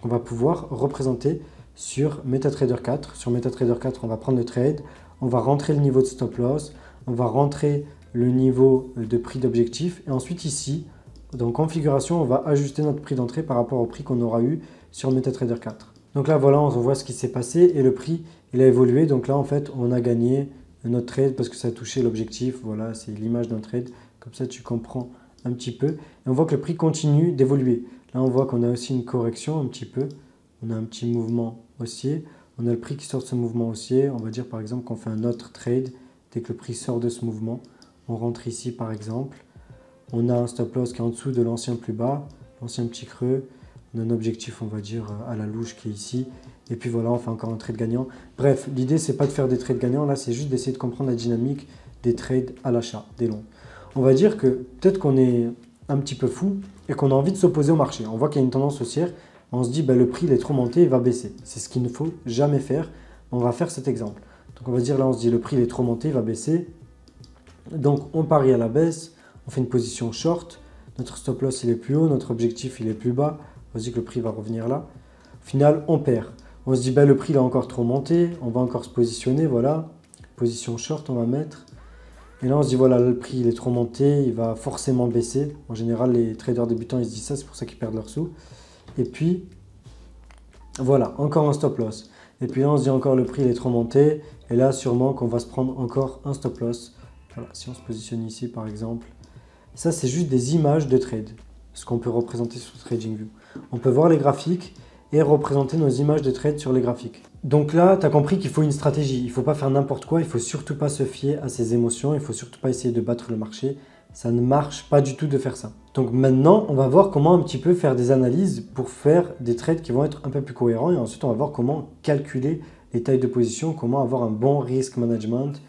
qu'on va pouvoir représenter sur MetaTrader 4. Sur MetaTrader 4 on va prendre le trade, on va rentrer le niveau de stop loss, on va rentrer le niveau de prix d'objectif et ensuite ici, dans configuration, on va ajuster notre prix d'entrée par rapport au prix qu'on aura eu sur MetaTrader 4. Donc là voilà, on voit ce qui s'est passé et le prix il a évolué. Donc là en fait on a gagné notre trade parce que ça a touché l'objectif. Voilà, c'est l'image d'un trade. Comme ça tu comprends un petit peu. Et on voit que le prix continue d'évoluer. Là on voit qu'on a aussi une correction un petit peu. On a un petit mouvement haussier. On a le prix qui sort de ce mouvement haussier. On va dire par exemple qu'on fait un autre trade. Dès que le prix sort de ce mouvement, on rentre ici par exemple. On a un stop loss qui est en dessous de l'ancien plus bas, l'ancien petit creux. On a un objectif, on va dire, à la louche qui est ici. Et puis voilà, on fait encore un trade gagnant. Bref, l'idée, c'est pas de faire des trades gagnants. Là, c'est juste d'essayer de comprendre la dynamique des trades à l'achat, des longs. On va dire que peut-être qu'on est un petit peu fou et qu'on a envie de s'opposer au marché. On voit qu'il y a une tendance haussière. On se dit, ben, le prix il est trop monté, il va baisser. C'est ce qu'il ne faut jamais faire. On va faire cet exemple. Donc, on va se dire, là, on se dit, le prix il est trop monté, il va baisser. Donc, on parie à la baisse. On fait une position short. Notre stop loss, il est plus haut. Notre objectif, il est plus bas. On se dit que le prix va revenir là. Au final, on perd. On se dit, ben, le prix il a encore trop monté. On va encore se positionner. Voilà. Position short, on va mettre. Et là, on se dit, voilà, le prix il est trop monté. Il va forcément baisser. En général, les traders débutants, ils se disent ça. C'est pour ça qu'ils perdent leurs sous. Et puis, voilà, encore un stop loss. Et puis là, on se dit encore, le prix il est trop monté. Et là, sûrement qu'on va se prendre encore un stop loss. Voilà, si on se positionne ici, par exemple. Ça, c'est juste des images de trade, ce qu'on peut représenter sur TradingView. On peut voir les graphiques et représenter nos images de trade sur les graphiques. Donc là, tu as compris qu'il faut une stratégie. Il ne faut pas faire n'importe quoi. Il ne faut surtout pas se fier à ses émotions. Il ne faut surtout pas essayer de battre le marché. Ça ne marche pas du tout de faire ça. Donc maintenant, on va voir comment un petit peu faire des analyses pour faire des trades qui vont être un peu plus cohérents. Et ensuite, on va voir comment calculer les tailles de position, comment avoir un bon risk management,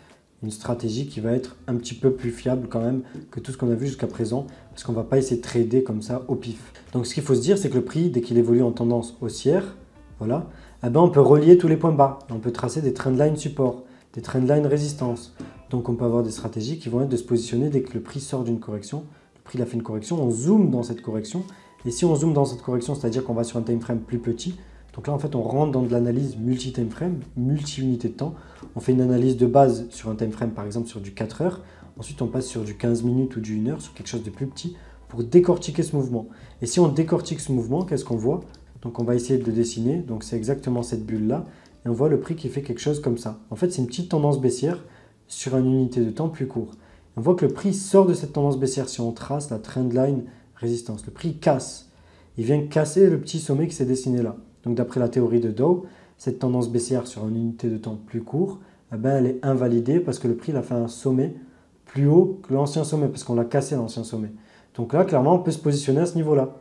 une stratégie qui va être un petit peu plus fiable quand même que tout ce qu'on a vu jusqu'à présent, parce qu'on ne va pas essayer de trader comme ça au pif. Donc ce qu'il faut se dire, c'est que le prix, dès qu'il évolue en tendance haussière, voilà, eh ben, on peut relier tous les points bas. On peut tracer des trendline support, des trendline résistance. Donc on peut avoir des stratégies qui vont être de se positionner dès que le prix sort d'une correction. Le prix a fait une correction, on zoome dans cette correction. Et si on zoome dans cette correction, c'est-à-dire qu'on va sur un time frame plus petit, donc là, en fait, on rentre dans de l'analyse multi-time frame, multi-unité de temps. On fait une analyse de base sur un time frame, par exemple sur du 4 heures. Ensuite, on passe sur du 15 minutes ou du 1 heure, sur quelque chose de plus petit, pour décortiquer ce mouvement. Et si on décortique ce mouvement, qu'est-ce qu'on voit? Donc, on va essayer de le dessiner. Donc, c'est exactement cette bulle-là. Et on voit le prix qui fait quelque chose comme ça. En fait, c'est une petite tendance baissière sur une unité de temps plus court. On voit que le prix sort de cette tendance baissière si on trace la trendline résistance. Le prix casse. Il vient casser le petit sommet qui s'est dessiné là. Donc d'après la théorie de Dow, cette tendance baissière sur une unité de temps plus court, eh ben, elle est invalidée parce que le prix il a fait un sommet plus haut que l'ancien sommet, parce qu'on l'a cassé l'ancien sommet. Donc là, clairement, on peut se positionner à ce niveau-là.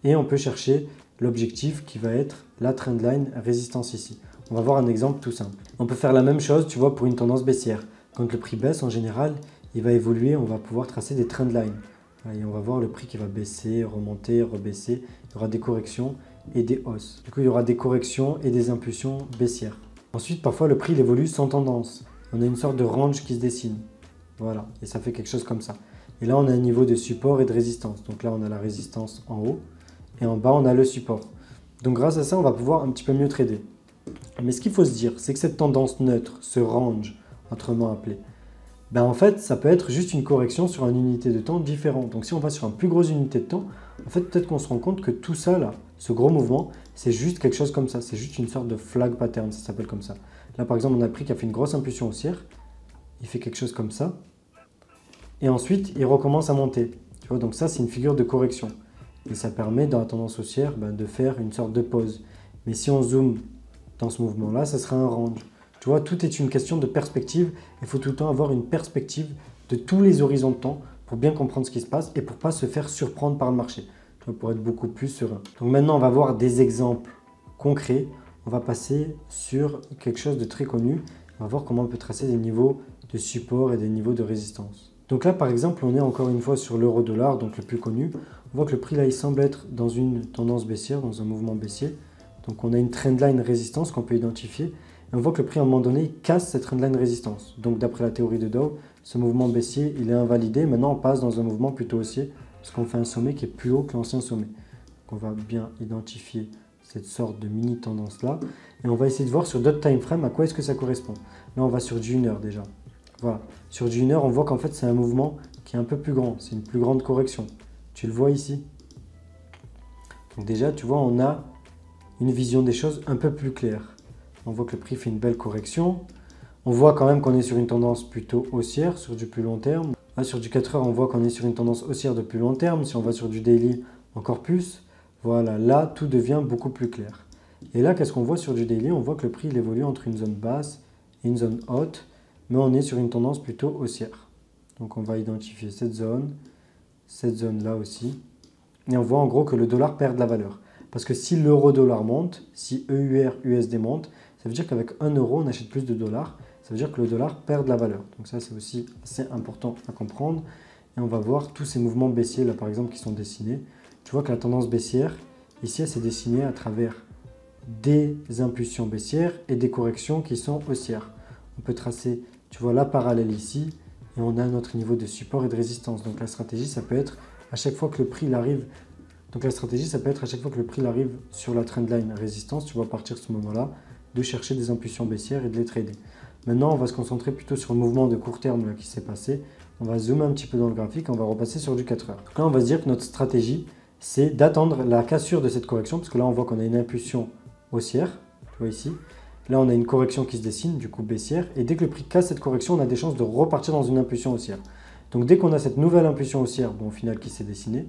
Et on peut chercher l'objectif qui va être la trendline résistance ici. On va voir un exemple tout simple. On peut faire la même chose, tu vois, pour une tendance baissière. Quand le prix baisse, en général, il va évoluer, on va pouvoir tracer des trendlines. Et on va voir le prix qui va baisser, remonter, rebaisser. Il y aura des corrections et des hausses. Du coup, il y aura des corrections et des impulsions baissières. Ensuite, parfois, le prix il évolue sans tendance. On a une sorte de range qui se dessine. Voilà, et ça fait quelque chose comme ça. Et là, on a un niveau de support et de résistance. Donc là, on a la résistance en haut et en bas, on a le support. Donc grâce à ça, on va pouvoir un petit peu mieux trader. Mais ce qu'il faut se dire, c'est que cette tendance neutre, ce range, autrement appelé, ben en fait, ça peut être juste une correction sur une unité de temps différente. Donc si on va sur une plus grosse unité de temps, en fait, peut-être qu'on se rend compte que tout ça, là, ce gros mouvement, c'est juste quelque chose comme ça. C'est juste une sorte de flag pattern, ça s'appelle comme ça. Là, par exemple, on a le prix qui a fait une grosse impulsion haussière. Il fait quelque chose comme ça. Et ensuite, il recommence à monter. Tu vois, donc ça, c'est une figure de correction. Et ça permet, dans la tendance haussière, ben, de faire une sorte de pause. Mais si on zoome dans ce mouvement-là, ça sera un range. Tu vois, tout est une question de perspective. Il faut tout le temps avoir une perspective de tous les horizons de temps pour bien comprendre ce qui se passe et pour ne pas se faire surprendre par le marché, pour être beaucoup plus serein. Donc maintenant, on va voir des exemples concrets. On va passer sur quelque chose de très connu. On va voir comment on peut tracer des niveaux de support et des niveaux de résistance. Donc là, par exemple, on est encore une fois sur l'euro-dollar, donc le plus connu. On voit que le prix là, il semble être dans une tendance baissière, dans un mouvement baissier. Donc on a une trendline résistance qu'on peut identifier. Et on voit que le prix, à un moment donné, casse cette trendline résistance. Donc d'après la théorie de Dow, ce mouvement baissier, il est invalidé. Maintenant, on passe dans un mouvement plutôt haussier, parce qu'on fait un sommet qui est plus haut que l'ancien sommet. Donc on va bien identifier cette sorte de mini tendance là. Et on va essayer de voir sur d'autres time frames à quoi est-ce que ça correspond. Là, on va sur du 1 heure déjà. Voilà. Sur du 1 heure, on voit qu'en fait, c'est un mouvement qui est un peu plus grand. C'est une plus grande correction. Tu le vois ici. Donc déjà, tu vois, on a une vision des choses un peu plus claire. On voit que le prix fait une belle correction. On voit quand même qu'on est sur une tendance plutôt haussière sur du plus long terme. Là, sur du 4 heures, on voit qu'on est sur une tendance haussière de plus long terme. Si on va sur du daily, encore plus. Voilà, là, tout devient beaucoup plus clair. Et là, qu'est-ce qu'on voit sur du daily? On voit que le prix il évolue entre une zone basse et une zone haute, mais on est sur une tendance plutôt haussière. Donc on va identifier cette zone-là aussi. Et on voit en gros que le dollar perd de la valeur. Parce que si l'euro-dollar monte, si EUR-USD monte, ça veut dire qu'avec 1 euro, on achète plus de dollars. Ça veut dire que le dollar perd de la valeur. Donc ça, c'est aussi assez important à comprendre. Et on va voir tous ces mouvements baissiers, là par exemple, qui sont dessinés. Tu vois que la tendance baissière, ici, elle s'est dessinée à travers des impulsions baissières et des corrections qui sont haussières. On peut tracer, tu vois, la parallèle ici, et on a notre niveau de support et de résistance. Donc la stratégie, ça peut être à chaque fois que le prix arrive. Donc la stratégie, ça peut être à chaque fois que le prix arrive sur la trendline résistance, tu vois, à partir de ce moment-là, de chercher des impulsions baissières et de les trader. Maintenant, on va se concentrer plutôt sur le mouvement de court terme là, qui s'est passé. On va zoomer un petit peu dans le graphique, on va repasser sur du 4 heures. Donc là, on va se dire que notre stratégie, c'est d'attendre la cassure de cette correction, parce que là, on voit qu'on a une impulsion haussière, tu vois ici. Là, on a une correction qui se dessine, du coup baissière. Et dès que le prix casse cette correction, on a des chances de repartir dans une impulsion haussière. Donc dès qu'on a cette nouvelle impulsion haussière, bon, au final qui s'est dessinée,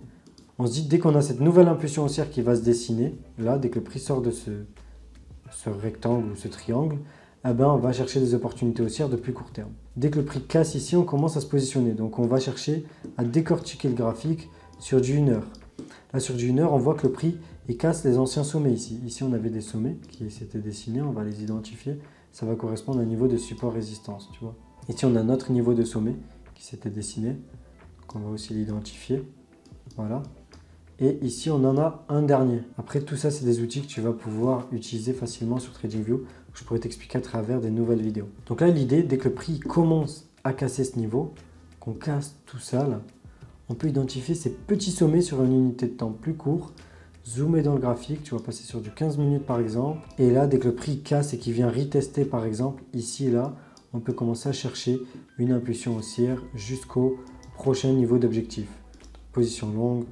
on se dit dès qu'on a cette nouvelle impulsion haussière qui va se dessiner, là, dès que le prix sort de ce rectangle ou ce triangle, eh ben, on va chercher des opportunités haussières de plus court terme. Dès que le prix casse ici, on commence à se positionner. Donc on va chercher à décortiquer le graphique sur du 1 heure. Là, sur du 1 heure, on voit que le prix il casse les anciens sommets ici. Ici, on avait des sommets qui s'étaient dessinés, on va les identifier. Ça va correspondre à un niveau de support-résistance, tu vois. Ici, on a notre niveau de sommet qui s'était dessiné. Donc, on va aussi l'identifier. Voilà. Et ici, on en a un dernier. Après, tout ça, c'est des outils que tu vas pouvoir utiliser facilement sur TradingView. Je pourrais t'expliquer à travers des nouvelles vidéos. Donc là, l'idée, dès que le prix commence à casser ce niveau, qu'on casse tout ça, là, on peut identifier ces petits sommets sur une unité de temps plus court. Zoomer dans le graphique, tu vas passer sur du 15 minutes par exemple. Et là, dès que le prix casse et qu'il vient retester par exemple, ici et là, on peut commencer à chercher une impulsion haussière jusqu'au prochain niveau d'objectif. Position longue,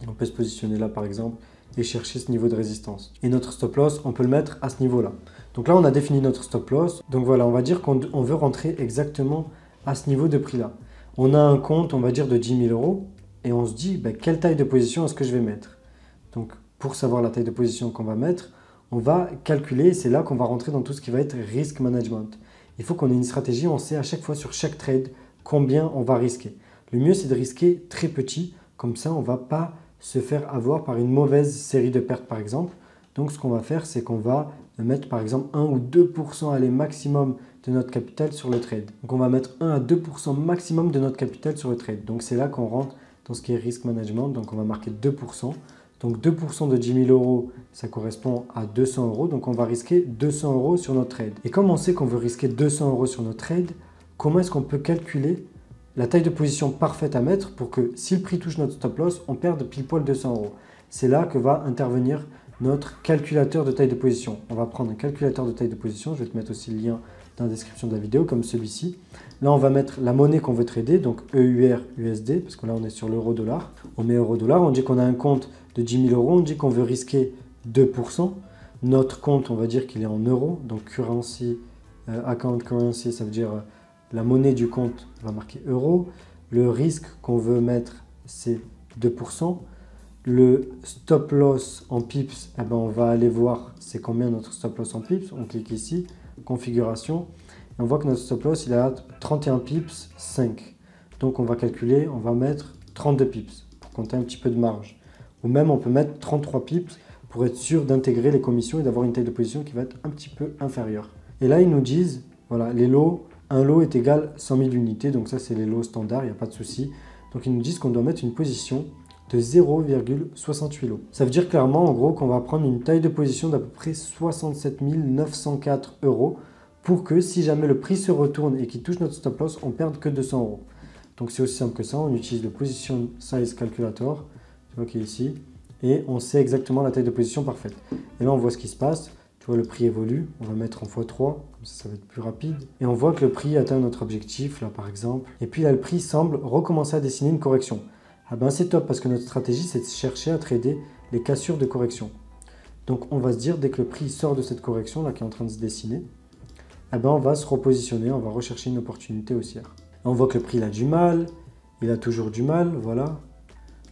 on peut se positionner là par exemple et chercher ce niveau de résistance. Et notre stop loss, on peut le mettre à ce niveau-là. Donc là, on a défini notre stop loss. Donc voilà, on va dire qu'on veut rentrer exactement à ce niveau de prix-là. On a un compte, on va dire, de 10 000 euros et on se dit, quelle taille de position est-ce que je vais mettre? Donc, pour savoir la taille de position qu'on va mettre, on va calculer, c'est là qu'on va rentrer dans tout ce qui va être risk management. Il faut qu'on ait une stratégie, on sait à chaque fois sur chaque trade combien on va risquer. Le mieux, c'est de risquer très petit, comme ça, on ne va pas se faire avoir par une mauvaise série de pertes, par exemple. Donc, ce qu'on va faire, c'est qu'on va mettre, par exemple, 1 ou 2% aller maximum de notre capital sur le trade. Donc, on va mettre 1 à 2% maximum de notre capital sur le trade. Donc, c'est là qu'on rentre dans ce qui est risk management. Donc, on va marquer 2%. Donc 2% de 10 000 euros, ça correspond à 200 euros. Donc on va risquer 200 euros sur notre trade. Et comme on sait qu'on veut risquer 200 euros sur notre trade, comment est-ce qu'on peut calculer la taille de position parfaite à mettre pour que si le prix touche notre stop loss, on perde pile poil 200 euros. C'est là que va intervenir notre calculateur de taille de position. On va prendre un calculateur de taille de position. Je vais te mettre aussi le lien dans la description de la vidéo comme celui-ci. Là, on va mettre la monnaie qu'on veut trader, donc EUR, USD, parce que là, on est sur l'euro-dollar. On met euro-dollar, on dit qu'on a un compte de 10 000 euros, on dit qu'on veut risquer 2%. Notre compte, on va dire qu'il est en euros, donc currency, account currency, ça veut dire la monnaie du compte, on va marquer euro. Le risque qu'on veut mettre, c'est 2%. Le stop loss en pips, on va aller voir c'est combien notre stop loss en pips. On clique ici, configuration. Et on voit que notre stop loss, il est à 31 pips 5. Donc on va calculer, on va mettre 32 pips pour compter un petit peu de marge. Ou même on peut mettre 33 pips pour être sûr d'intégrer les commissions et d'avoir une taille de position qui va être un petit peu inférieure. Et là, ils nous disent, voilà, les lots un lot est égal à 100 000 unités. Donc ça, c'est les lots standards, il n'y a pas de souci. Donc ils nous disent qu'on doit mettre une position de 0,68 lots. Ça veut dire clairement, en gros, qu'on va prendre une taille de position d'à peu près 67 904 euros pour que si jamais le prix se retourne et qu'il touche notre stop loss, on perde que 200 euros. Donc c'est aussi simple que ça, on utilise le Position Size Calculator, tu vois qui est ici, et on sait exactement la taille de position parfaite. Et là on voit ce qui se passe, tu vois le prix évolue, on va mettre en x3, comme ça va être plus rapide. Et on voit que le prix atteint notre objectif, là par exemple, et puis là le prix semble recommencer à dessiner une correction. Ah ben c'est top parce que notre stratégie c'est de chercher à trader les cassures de correction. Donc on va se dire dès que le prix sort de cette correction là qui est en train de se dessiner, ah ben on va se repositionner, on va rechercher une opportunité haussière. On voit que le prix il a du mal, il a toujours du mal, voilà.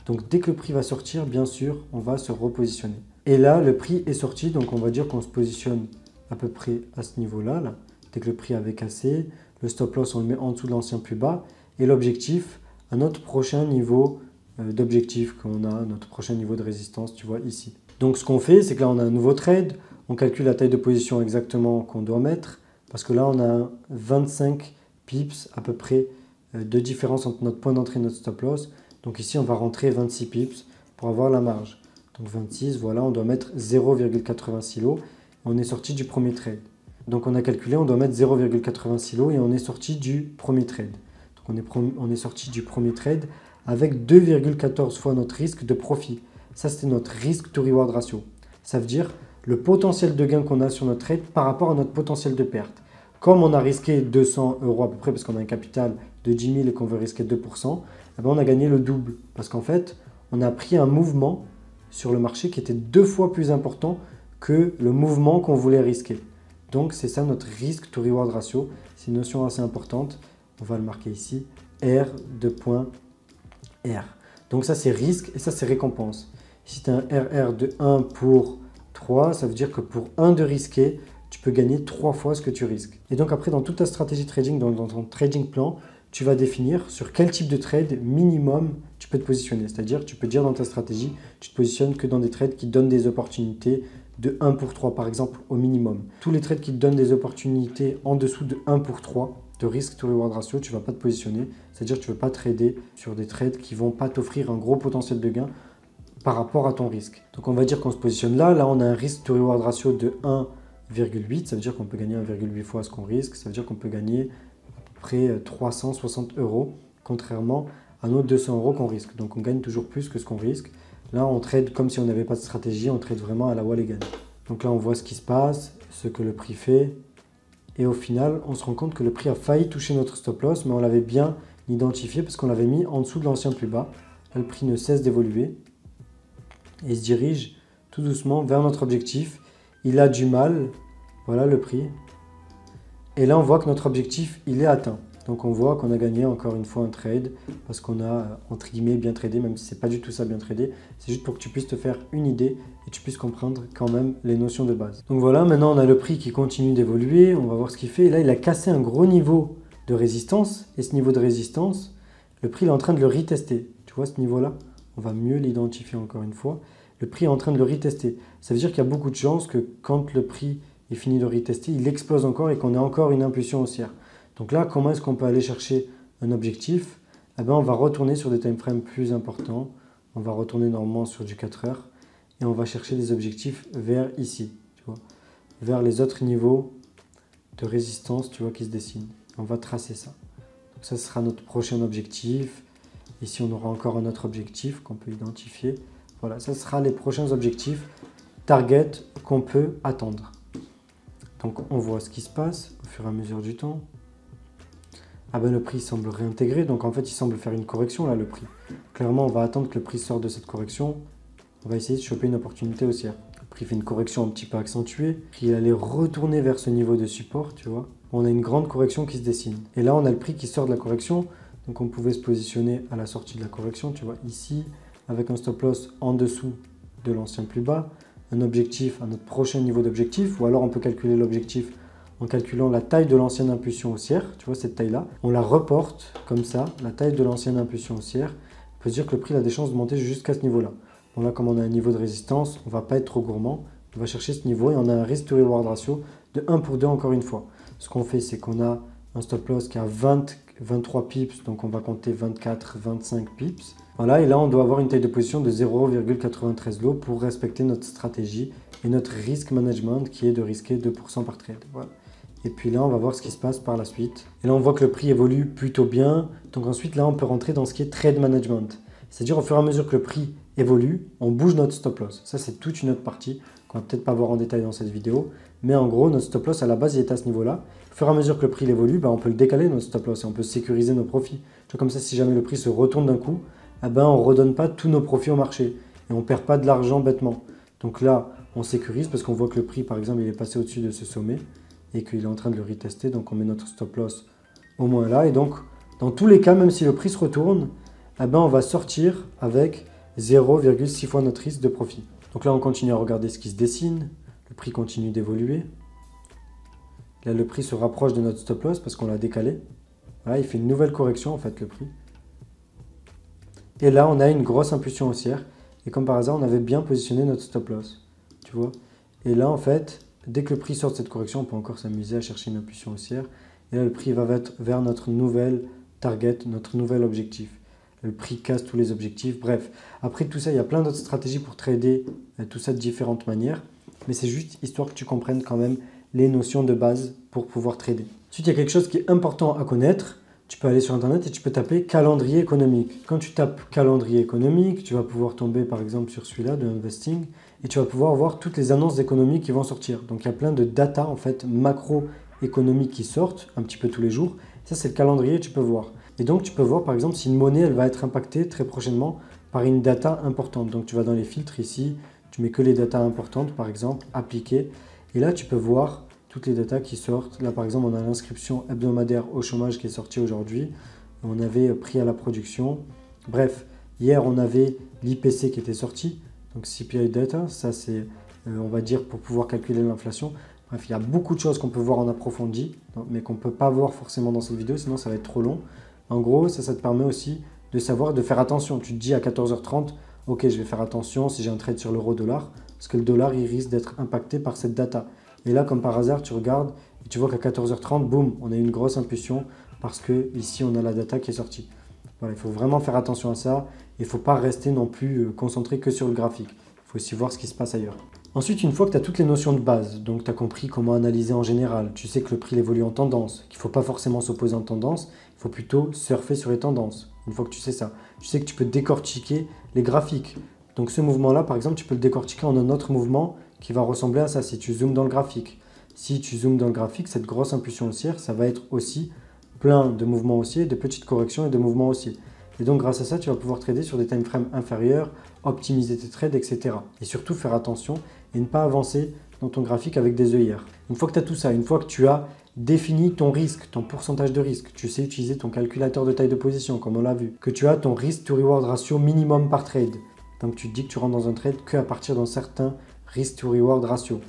Donc dès que le prix va sortir, bien sûr, on va se repositionner. Et là, le prix est sorti, donc on va dire qu'on se positionne à peu près à ce niveau-là. Là. Dès que le prix avait cassé, le stop loss on le met en dessous de l'ancien plus bas. Et l'objectif, à notre prochain niveau d'objectif qu'on a, notre prochain niveau de résistance, tu vois ici. Donc ce qu'on fait, c'est que là on a un nouveau trade, on calcule la taille de position exactement qu'on doit mettre, parce que là on a 25 pips à peu près de différence entre notre point d'entrée et notre stop loss. Donc ici on va rentrer 26 pips pour avoir la marge. Donc 26, voilà, on doit mettre 0,86 lots. On est sorti du premier trade. Donc on a calculé, on doit mettre 0,86 lots et on est sorti du premier trade. Donc on est sorti du premier trade avec 2,14 fois notre risque de profit. Ça c'était notre risk to reward ratio. Ça veut dire le potentiel de gain qu'on a sur notre trade par rapport à notre potentiel de perte. Comme on a risqué 200 euros à peu près parce qu'on a un capital de 10 000 et qu'on veut risquer 2%, eh ben on a gagné le double. Parce qu'en fait, on a pris un mouvement sur le marché qui était 2 fois plus important que le mouvement qu'on voulait risquer. Donc c'est ça notre risk to reward ratio. C'est une notion assez importante. On va le marquer ici. R de point R. Donc ça c'est risque et ça c'est récompense. Si tu as un RR de 1 pour 3, ça veut dire que pour 1 de risqué, tu peux gagner 3 fois ce que tu risques. Et donc après, dans toute ta stratégie trading, dans ton trading plan, tu vas définir sur quel type de trade minimum tu peux te positionner. C'est-à-dire, tu peux dire dans ta stratégie, tu te positionnes que dans des trades qui donnent des opportunités de 1 pour 3, par exemple, au minimum. Tous les trades qui te donnent des opportunités en dessous de 1 pour 3, de risk to reward ratio, tu ne vas pas te positionner. C'est-à-dire que tu ne veux pas trader sur des trades qui ne vont pas t'offrir un gros potentiel de gain par rapport à ton risque. Donc on va dire qu'on se positionne là. Là, on a un risk to reward ratio de 1,8. Ça veut dire qu'on peut gagner 1,8 fois ce qu'on risque. Ça veut dire qu'on peut gagner à peu près 360 euros, contrairement à nos 200 euros qu'on risque. Donc on gagne toujours plus que ce qu'on risque. Là, on trade comme si on n'avait pas de stratégie. On trade vraiment à la wall et gagne. Donc là, on voit ce qui se passe, ce que le prix fait. Et au final, on se rend compte que le prix a failli toucher notre stop loss, mais on l'avait bien identifié parce qu'on l'avait mis en dessous de l'ancien plus bas. Là, le prix ne cesse d'évoluer et se dirige tout doucement vers notre objectif. Il a du mal, voilà le prix. Et là, on voit que notre objectif, il est atteint. Donc, on voit qu'on a gagné encore une fois un trade parce qu'on a, entre guillemets, bien tradé, même si ce n'est pas du tout ça bien tradé. C'est juste pour que tu puisses te faire une idée et tu puisses comprendre quand même les notions de base. Donc voilà, maintenant, on a le prix qui continue d'évoluer. On va voir ce qu'il fait. Et là, il a cassé un gros niveau de résistance. Et ce niveau de résistance, le prix il est en train de le retester. Tu vois ce niveau-là? On va mieux l'identifier encore une fois. Le prix est en train de le retester. Ça veut dire qu'il y a beaucoup de chances que quand le prix est fini de retester, il explose encore et qu'on ait encore une impulsion haussière. Donc là, comment est-ce qu'on peut aller chercher un objectif? Eh bien, on va retourner sur des time frames plus importants. On va retourner normalement sur du 4 heures. Et on va chercher des objectifs vers ici, tu vois, vers les autres niveaux de résistance, tu vois, qui se dessinent. On va tracer ça. Donc ça sera notre prochain objectif. Ici, on aura encore un autre objectif qu'on peut identifier. Voilà, ça sera les prochains objectifs target qu'on peut attendre. Donc, on voit ce qui se passe au fur et à mesure du temps. Ah ben, le prix semble réintégrer. Donc, en fait, il semble faire une correction, là, le prix. Clairement, on va attendre que le prix sorte de cette correction. On va essayer de choper une opportunité haussière. Le prix fait une correction un petit peu accentuée. Le prix allait retourner vers ce niveau de support, tu vois. On a une grande correction qui se dessine. Et là, on a le prix qui sort de la correction. Donc, on pouvait se positionner à la sortie de la correction, tu vois, ici, avec un stop loss en dessous de l'ancien plus bas, un objectif à notre prochain niveau d'objectif, ou alors on peut calculer l'objectif en calculant la taille de l'ancienne impulsion haussière, tu vois, cette taille-là. On la reporte comme ça, la taille de l'ancienne impulsion haussière. On peut se dire que le prix a des chances de monter jusqu'à ce niveau-là. Bon, là, comme on a un niveau de résistance, on ne va pas être trop gourmand. On va chercher ce niveau et on a un risk to reward ratio de 1 pour 2 encore une fois. Ce qu'on fait, c'est qu'on a un stop loss qui a 23 pips, donc on va compter 24, 25 pips. Voilà, et là on doit avoir une taille de position de 0,93 lots pour respecter notre stratégie et notre risk management qui est de risquer 2% par trade. Voilà. Et puis là on va voir ce qui se passe par la suite. Et là on voit que le prix évolue plutôt bien. Donc ensuite là on peut rentrer dans ce qui est trade management. C'est-à-dire au fur et à mesure que le prix évolue, on bouge notre stop loss. Ça c'est toute une autre partie qu'on va peut-être pas voir en détail dans cette vidéo. Mais en gros notre stop loss à la base il est à ce niveau-là. Au fur et à mesure que le prix évolue, on peut le décaler notre stop loss et on peut sécuriser nos profits. Tu vois, comme ça si jamais le prix se retourne d'un coup, on ne redonne pas tous nos profits au marché et on ne perd pas de l'argent bêtement. Donc là, on sécurise parce qu'on voit que le prix, par exemple, il est passé au-dessus de ce sommet et qu'il est en train de le retester. Donc on met notre stop loss au moins là. Et donc, dans tous les cas, même si le prix se retourne, on va sortir avec 0,6 fois notre risque de profit. Donc là, on continue à regarder ce qui se dessine. Le prix continue d'évoluer. Là, le prix se rapproche de notre stop loss parce qu'on l'a décalé. Voilà, il fait une nouvelle correction, en fait, le prix. Et là, on a une grosse impulsion haussière. Et comme par hasard, on avait bien positionné notre stop loss. Tu vois? Et là, en fait, dès que le prix sort de cette correction, on peut encore s'amuser à chercher une impulsion haussière. Et là, le prix va vers notre nouvelle target, notre nouvel objectif. Le prix casse tous les objectifs. Bref, après tout ça, il y a plein d'autres stratégies pour trader tout ça de différentes manières. Mais c'est juste histoire que tu comprennes quand même les notions de base pour pouvoir trader. Ensuite, il y a quelque chose qui est important à connaître. Tu peux aller sur Internet et tu peux taper calendrier économique. Quand tu tapes calendrier économique, tu vas pouvoir tomber par exemple sur celui-là de Investing et tu vas pouvoir voir toutes les annonces d'économie qui vont sortir. Donc il y a plein de data en fait macroéconomiques qui sortent un petit peu tous les jours. Ça c'est le calendrier, tu peux voir. Et donc tu peux voir par exemple si une monnaie elle va être impactée très prochainement par une data importante. Donc tu vas dans les filtres ici, tu mets que les datas importantes par exemple, appliquer. Et là tu peux voir toutes les datas qui sortent. Là, par exemple, on a l'inscription hebdomadaire au chômage qui est sortie aujourd'hui. On avait prix à la production. Bref, hier, on avait l'IPC qui était sorti. Donc, CPI data, ça, c'est, on va dire, pour pouvoir calculer l'inflation. Bref, il y a beaucoup de choses qu'on peut voir en approfondi, mais qu'on ne peut pas voir forcément dans cette vidéo, sinon ça va être trop long. En gros, ça te permet aussi de savoir, de faire attention. Tu te dis à 14h30, ok, je vais faire attention si j'ai un trade sur l'euro-dollar, parce que le dollar, il risque d'être impacté par cette data. Et là, comme par hasard, tu regardes et tu vois qu'à 14h30, boum, on a une grosse impulsion parce que ici, on a la data qui est sortie. Voilà, il faut vraiment faire attention à ça. Il ne faut pas rester non plus concentré que sur le graphique. Il faut aussi voir ce qui se passe ailleurs. Ensuite, une fois que tu as toutes les notions de base, donc tu as compris comment analyser en général, tu sais que le prix évolue en tendance, qu'il ne faut pas forcément s'opposer en tendance, il faut plutôt surfer sur les tendances. Une fois que tu sais ça, tu sais que tu peux décortiquer les graphiques. Donc ce mouvement-là, par exemple, tu peux le décortiquer en un autre mouvement qui va ressembler à ça si tu zoomes dans le graphique. Si tu zoomes dans le graphique, cette grosse impulsion haussière, ça va être aussi plein de mouvements haussiers, de petites corrections et de mouvements haussiers. Et donc grâce à ça, tu vas pouvoir trader sur des time frames inférieurs, optimiser tes trades, etc. Et surtout faire attention et ne pas avancer dans ton graphique avec des œillères. Une fois que tu as tout ça, une fois que tu as défini ton risque, ton pourcentage de risque, tu sais utiliser ton calculateur de taille de position comme on l'a vu, que tu as ton risk to reward ratio minimum par trade. Donc tu te dis que tu rentres dans un trade qu'à partir d'un certain risk to reward ratio.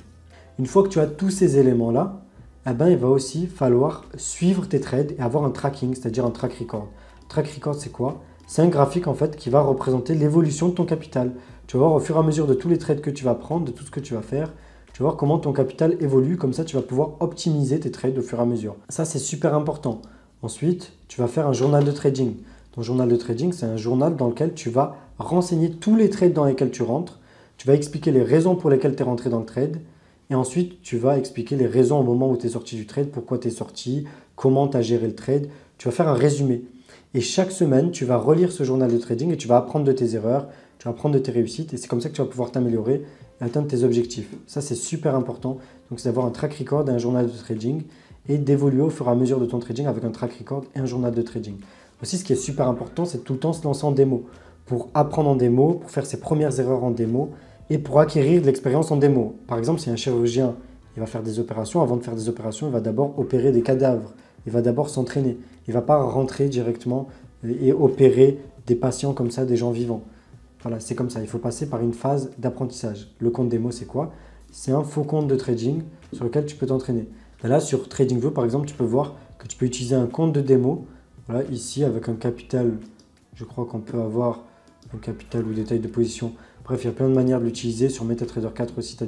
Une fois que tu as tous ces éléments-là, il va aussi falloir suivre tes trades et avoir un tracking, c'est-à-dire un track record. Track record, c'est quoi? C'est un graphique en fait qui va représenter l'évolution de ton capital. Tu vas voir au fur et à mesure de tous les trades que tu vas prendre, de tout ce que tu vas faire, tu vas voir comment ton capital évolue. Comme ça, tu vas pouvoir optimiser tes trades au fur et à mesure. Ça, c'est super important. Ensuite, tu vas faire un journal de trading. Ton journal de trading, c'est un journal dans lequel tu vas renseigner tous les trades dans lesquels tu rentres. Tu vas expliquer les raisons pour lesquelles tu es rentré dans le trade. Et ensuite, tu vas expliquer les raisons au moment où tu es sorti du trade, pourquoi tu es sorti, comment tu as géré le trade. Tu vas faire un résumé. Et chaque semaine, tu vas relire ce journal de trading et tu vas apprendre de tes erreurs, tu vas apprendre de tes réussites. Et c'est comme ça que tu vas pouvoir t'améliorer et atteindre tes objectifs. Ça, c'est super important. Donc, c'est d'avoir un track record et un journal de trading et d'évoluer au fur et à mesure de ton trading avec un track record et un journal de trading. Aussi, ce qui est super important, c'est de tout le temps se lancer en démo pour apprendre en démo, pour faire ses premières erreurs en démo et pour acquérir de l'expérience en démo. Par exemple, si un chirurgien il va faire des opérations, avant de faire des opérations, il va d'abord opérer des cadavres. Il va d'abord s'entraîner. Il ne va pas rentrer directement et opérer des patients comme ça, des gens vivants. Voilà, c'est comme ça. Il faut passer par une phase d'apprentissage. Le compte démo, c'est quoi? C'est un faux compte de trading sur lequel tu peux t'entraîner. Là, sur TradingView, par exemple, tu peux voir que tu peux utiliser un compte de démo. Voilà, ici, avec un capital, je crois qu'on peut avoir un capital ou des tailles de position. Bref, il y a plein de manières de l'utiliser. Sur MetaTrader 4 aussi, tu as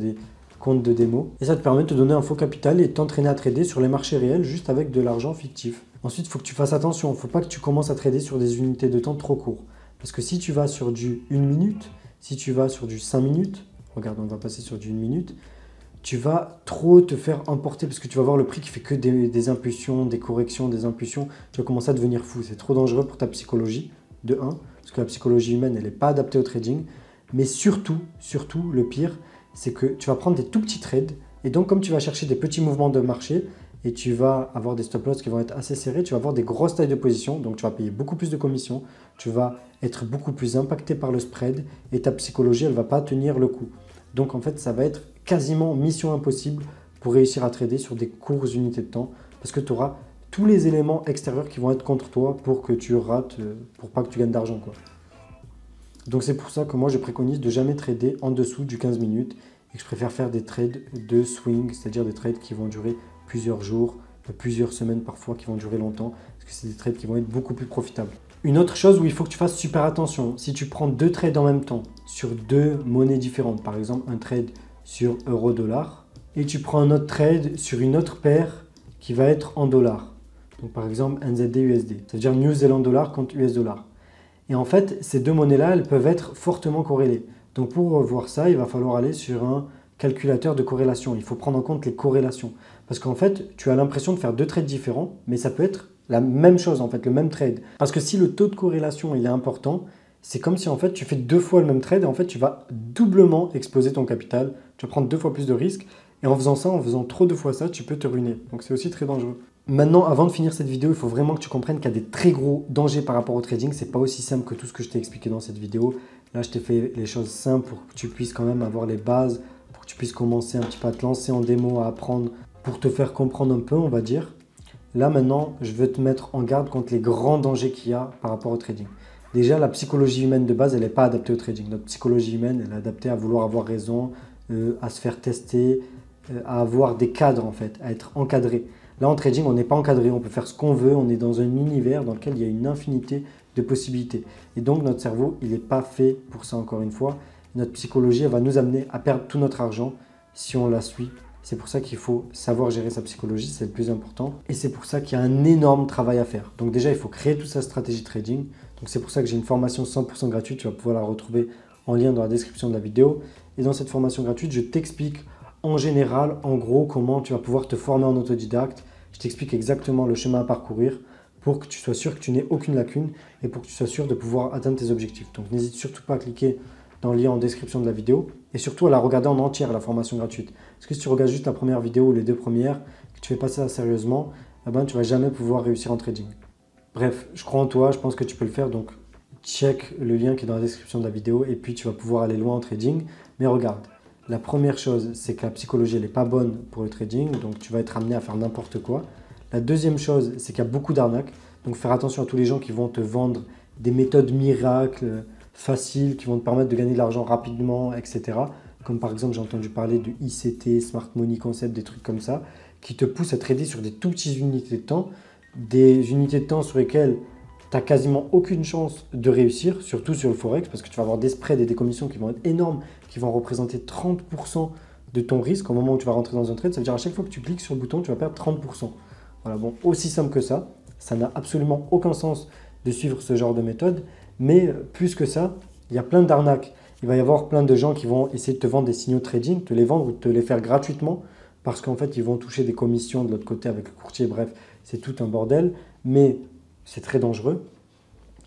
compte de démo. Et ça te permet de te donner un faux capital et de t'entraîner à trader sur les marchés réels juste avec de l'argent fictif. Ensuite, il faut que tu fasses attention. Il ne faut pas que tu commences à trader sur des unités de temps trop courts. Parce que si tu vas sur du 1 minute, si tu vas sur du 5 minutes, regarde, on va passer sur du 1 minute, tu vas trop te faire emporter parce que tu vas voir le prix qui fait que des impulsions, des corrections, des impulsions. Tu vas commencer à devenir fou. C'est trop dangereux pour ta psychologie, de 1, parce que la psychologie humaine, elle n'est pas adaptée au trading. Mais surtout, le pire, c'est que tu vas prendre des tout petits trades. Et donc, comme tu vas chercher des petits mouvements de marché et tu vas avoir des stop-loss qui vont être assez serrés, tu vas avoir des grosses tailles de position. Donc, tu vas payer beaucoup plus de commissions. Tu vas être beaucoup plus impacté par le spread et ta psychologie, elle ne va pas tenir le coup. Donc, en fait, ça va être quasiment mission impossible pour réussir à trader sur des courtes unités de temps parce que tu auras tous les éléments extérieurs qui vont être contre toi pour que tu rates, pour pas que tu gagnes d'argent, quoi. Donc c'est pour ça que moi je préconise de jamais trader en dessous du 15 minutes et que je préfère faire des trades de swing, c'est-à-dire des trades qui vont durer plusieurs jours, plusieurs semaines parfois, qui vont durer longtemps, parce que c'est des trades qui vont être beaucoup plus profitables. Une autre chose où il faut que tu fasses super attention, si tu prends deux trades en même temps sur deux monnaies différentes, par exemple un trade sur euro-dollar, et tu prends un autre trade sur une autre paire qui va être en dollars, donc par exemple NZD-USD, c'est-à-dire New Zealand dollar contre US dollar. Et en fait, ces deux monnaies-là, elles peuvent être fortement corrélées. Donc pour voir ça, il va falloir aller sur un calculateur de corrélation. Il faut prendre en compte les corrélations. Parce qu'en fait, tu as l'impression de faire deux trades différents, mais ça peut être la même chose, en fait, le même trade. Parce que si le taux de corrélation il est important, c'est comme si en fait tu fais deux fois le même trade et en fait tu vas doublement exploser ton capital. Tu vas prendre deux fois plus de risques. Et en faisant ça, en faisant trop de fois ça, tu peux te ruiner. Donc c'est aussi très dangereux. Maintenant, avant de finir cette vidéo, il faut vraiment que tu comprennes qu'il y a des très gros dangers par rapport au trading. C'est pas aussi simple que tout ce que je t'ai expliqué dans cette vidéo. Là, je t'ai fait les choses simples pour que tu puisses quand même avoir les bases, pour que tu puisses commencer un petit peu à te lancer en démo, à apprendre, pour te faire comprendre un peu, on va dire. Là, maintenant, je veux te mettre en garde contre les grands dangers qu'il y a par rapport au trading. Déjà, la psychologie humaine de base, elle n'est pas adaptée au trading. Notre psychologie humaine, elle est adaptée à vouloir avoir raison, à se faire tester, à avoir des cadres en fait, à être encadré. Là, en trading, on n'est pas encadré, on peut faire ce qu'on veut, on est dans un univers dans lequel il y a une infinité de possibilités. Et donc, notre cerveau, il n'est pas fait pour ça, encore une fois. Notre psychologie, elle va nous amener à perdre tout notre argent si on la suit. C'est pour ça qu'il faut savoir gérer sa psychologie, c'est le plus important. Et c'est pour ça qu'il y a un énorme travail à faire. Donc déjà, il faut créer toute sa stratégie trading. Donc c'est pour ça que j'ai une formation 100% gratuite, tu vas pouvoir la retrouver en lien dans la description de la vidéo. Et dans cette formation gratuite, je t'explique en général, en gros, comment tu vas pouvoir te former en autodidacte. Je t'explique exactement le chemin à parcourir pour que tu sois sûr que tu n'aies aucune lacune et pour que tu sois sûr de pouvoir atteindre tes objectifs. Donc n'hésite surtout pas à cliquer dans le lien en description de la vidéo et surtout à la regarder en entière, la formation gratuite. Parce que si tu regardes juste la première vidéo ou les deux premières, que tu fais pas ça sérieusement, eh ben, tu ne vas jamais pouvoir réussir en trading. Bref, je crois en toi, je pense que tu peux le faire, donc check le lien qui est dans la description de la vidéo et puis tu vas pouvoir aller loin en trading. Mais regarde, la première chose, c'est que la psychologie, elle n'est pas bonne pour le trading, donc tu vas être amené à faire n'importe quoi. La deuxième chose, c'est qu'il y a beaucoup d'arnaques, donc faire attention à tous les gens qui vont te vendre des méthodes miracles, faciles, qui vont te permettre de gagner de l'argent rapidement, etc. Comme par exemple, j'ai entendu parler de ICT, Smart Money Concept, des trucs comme ça, qui te poussent à trader sur des tout petites unités de temps, des unités de temps sur lesquelles tu n'as quasiment aucune chance de réussir, surtout sur le Forex, parce que tu vas avoir des spreads et des commissions qui vont être énormes, qui vont représenter 30% de ton risque au moment où tu vas rentrer dans un trade. Ça veut dire à chaque fois que tu cliques sur le bouton, tu vas perdre 30%. Voilà, bon, aussi simple que ça. Ça n'a absolument aucun sens de suivre ce genre de méthode, mais plus que ça, il y a plein d'arnaques. Il va y avoir plein de gens qui vont essayer de te vendre des signaux trading, te les vendre ou te les faire gratuitement, parce qu'en fait, ils vont toucher des commissions de l'autre côté avec le courtier. Bref, c'est tout un bordel, mais c'est très dangereux.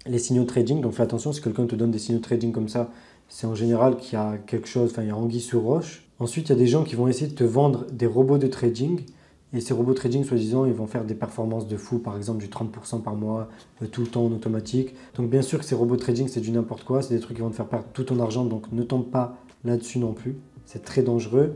Les signaux trading, donc fais attention, si quelqu'un te donne des signaux trading comme ça, c'est en général qu'il y a quelque chose, enfin il y a anguille sous roche. Ensuite, il y a des gens qui vont essayer de te vendre des robots de trading. Et ces robots trading, soi-disant, ils vont faire des performances de fou, par exemple du 30% par mois, tout le temps en automatique. Donc bien sûr que ces robots trading, c'est du n'importe quoi, c'est des trucs qui vont te faire perdre tout ton argent, donc ne tombe pas là-dessus non plus. C'est très dangereux.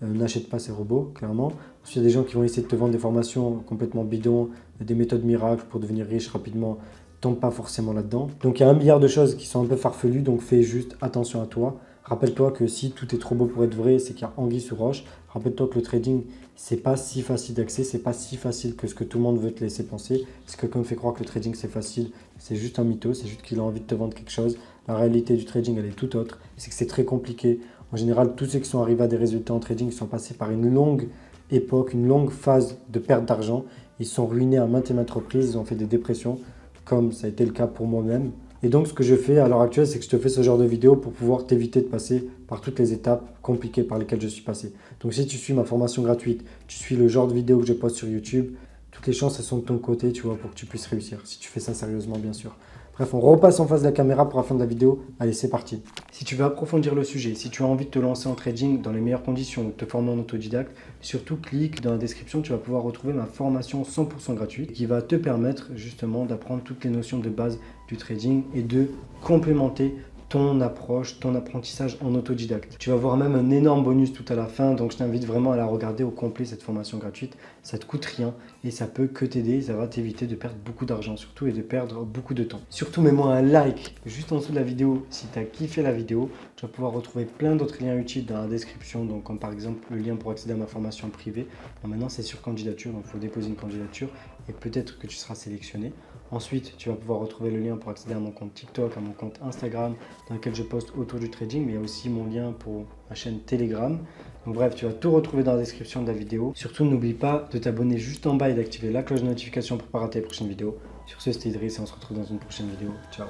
N'achète pas ces robots, clairement. Ensuite, il y a des gens qui vont essayer de te vendre des formations complètement bidons, des méthodes miracles pour devenir riche rapidement. Tombe pas forcément là-dedans. Donc il y a un milliard de choses qui sont un peu farfelues, donc fais juste attention à toi. Rappelle-toi que si tout est trop beau pour être vrai, c'est qu'il y a anguille sous roche. Rappelle-toi que le trading, c'est pas si facile d'accès, c'est pas si facile que ce que tout le monde veut te laisser penser. Si quelqu'un te fait croire que le trading c'est facile, c'est juste un mytho, c'est juste qu'il a envie de te vendre quelque chose. La réalité du trading, elle est tout autre. C'est que c'est très compliqué. En général, tous ceux qui sont arrivés à des résultats en trading sont passés par une longue époque, une longue phase de perte d'argent. Ils sont ruinés à maintes et maintes reprises, ils ont fait des dépressions, comme ça a été le cas pour moi-même. Et donc, ce que je fais à l'heure actuelle, c'est que je te fais ce genre de vidéo pour pouvoir t'éviter de passer par toutes les étapes compliquées par lesquelles je suis passé. Donc, si tu suis ma formation gratuite, tu suis le genre de vidéo que je poste sur YouTube, toutes les chances, elles sont de ton côté, tu vois, pour que tu puisses réussir. Si tu fais ça sérieusement, bien sûr. Bref, on repasse en face de la caméra pour la fin de la vidéo. Allez, c'est parti. Si tu veux approfondir le sujet, si tu as envie de te lancer en trading dans les meilleures conditions, de te former en autodidacte, surtout clique dans la description, tu vas pouvoir retrouver ma formation 100% gratuite qui va te permettre justement d'apprendre toutes les notions de base du trading et de complémenter ton approche, ton apprentissage en autodidacte. Tu vas voir même un énorme bonus tout à la fin, donc je t'invite vraiment à la regarder au complet, cette formation gratuite. Ça te coûte rien et ça peut que t'aider, ça va t'éviter de perdre beaucoup d'argent surtout et de perdre beaucoup de temps. Surtout mets-moi un like juste en dessous de la vidéo si tu as kiffé la vidéo. Tu vas pouvoir retrouver plein d'autres liens utiles dans la description, donc comme par exemple le lien pour accéder à ma formation privée. Bon, maintenant c'est sur candidature, donc il faut déposer une candidature et peut-être que tu seras sélectionné. Ensuite, tu vas pouvoir retrouver le lien pour accéder à mon compte TikTok, à mon compte Instagram, dans lequel je poste autour du trading, mais il y a aussi mon lien pour ma chaîne Telegram. Donc bref, tu vas tout retrouver dans la description de la vidéo. Surtout, n'oublie pas de t'abonner juste en bas et d'activer la cloche de notification pour ne pas rater les prochaines vidéos. Sur ce, c'était Idriss et on se retrouve dans une prochaine vidéo. Ciao.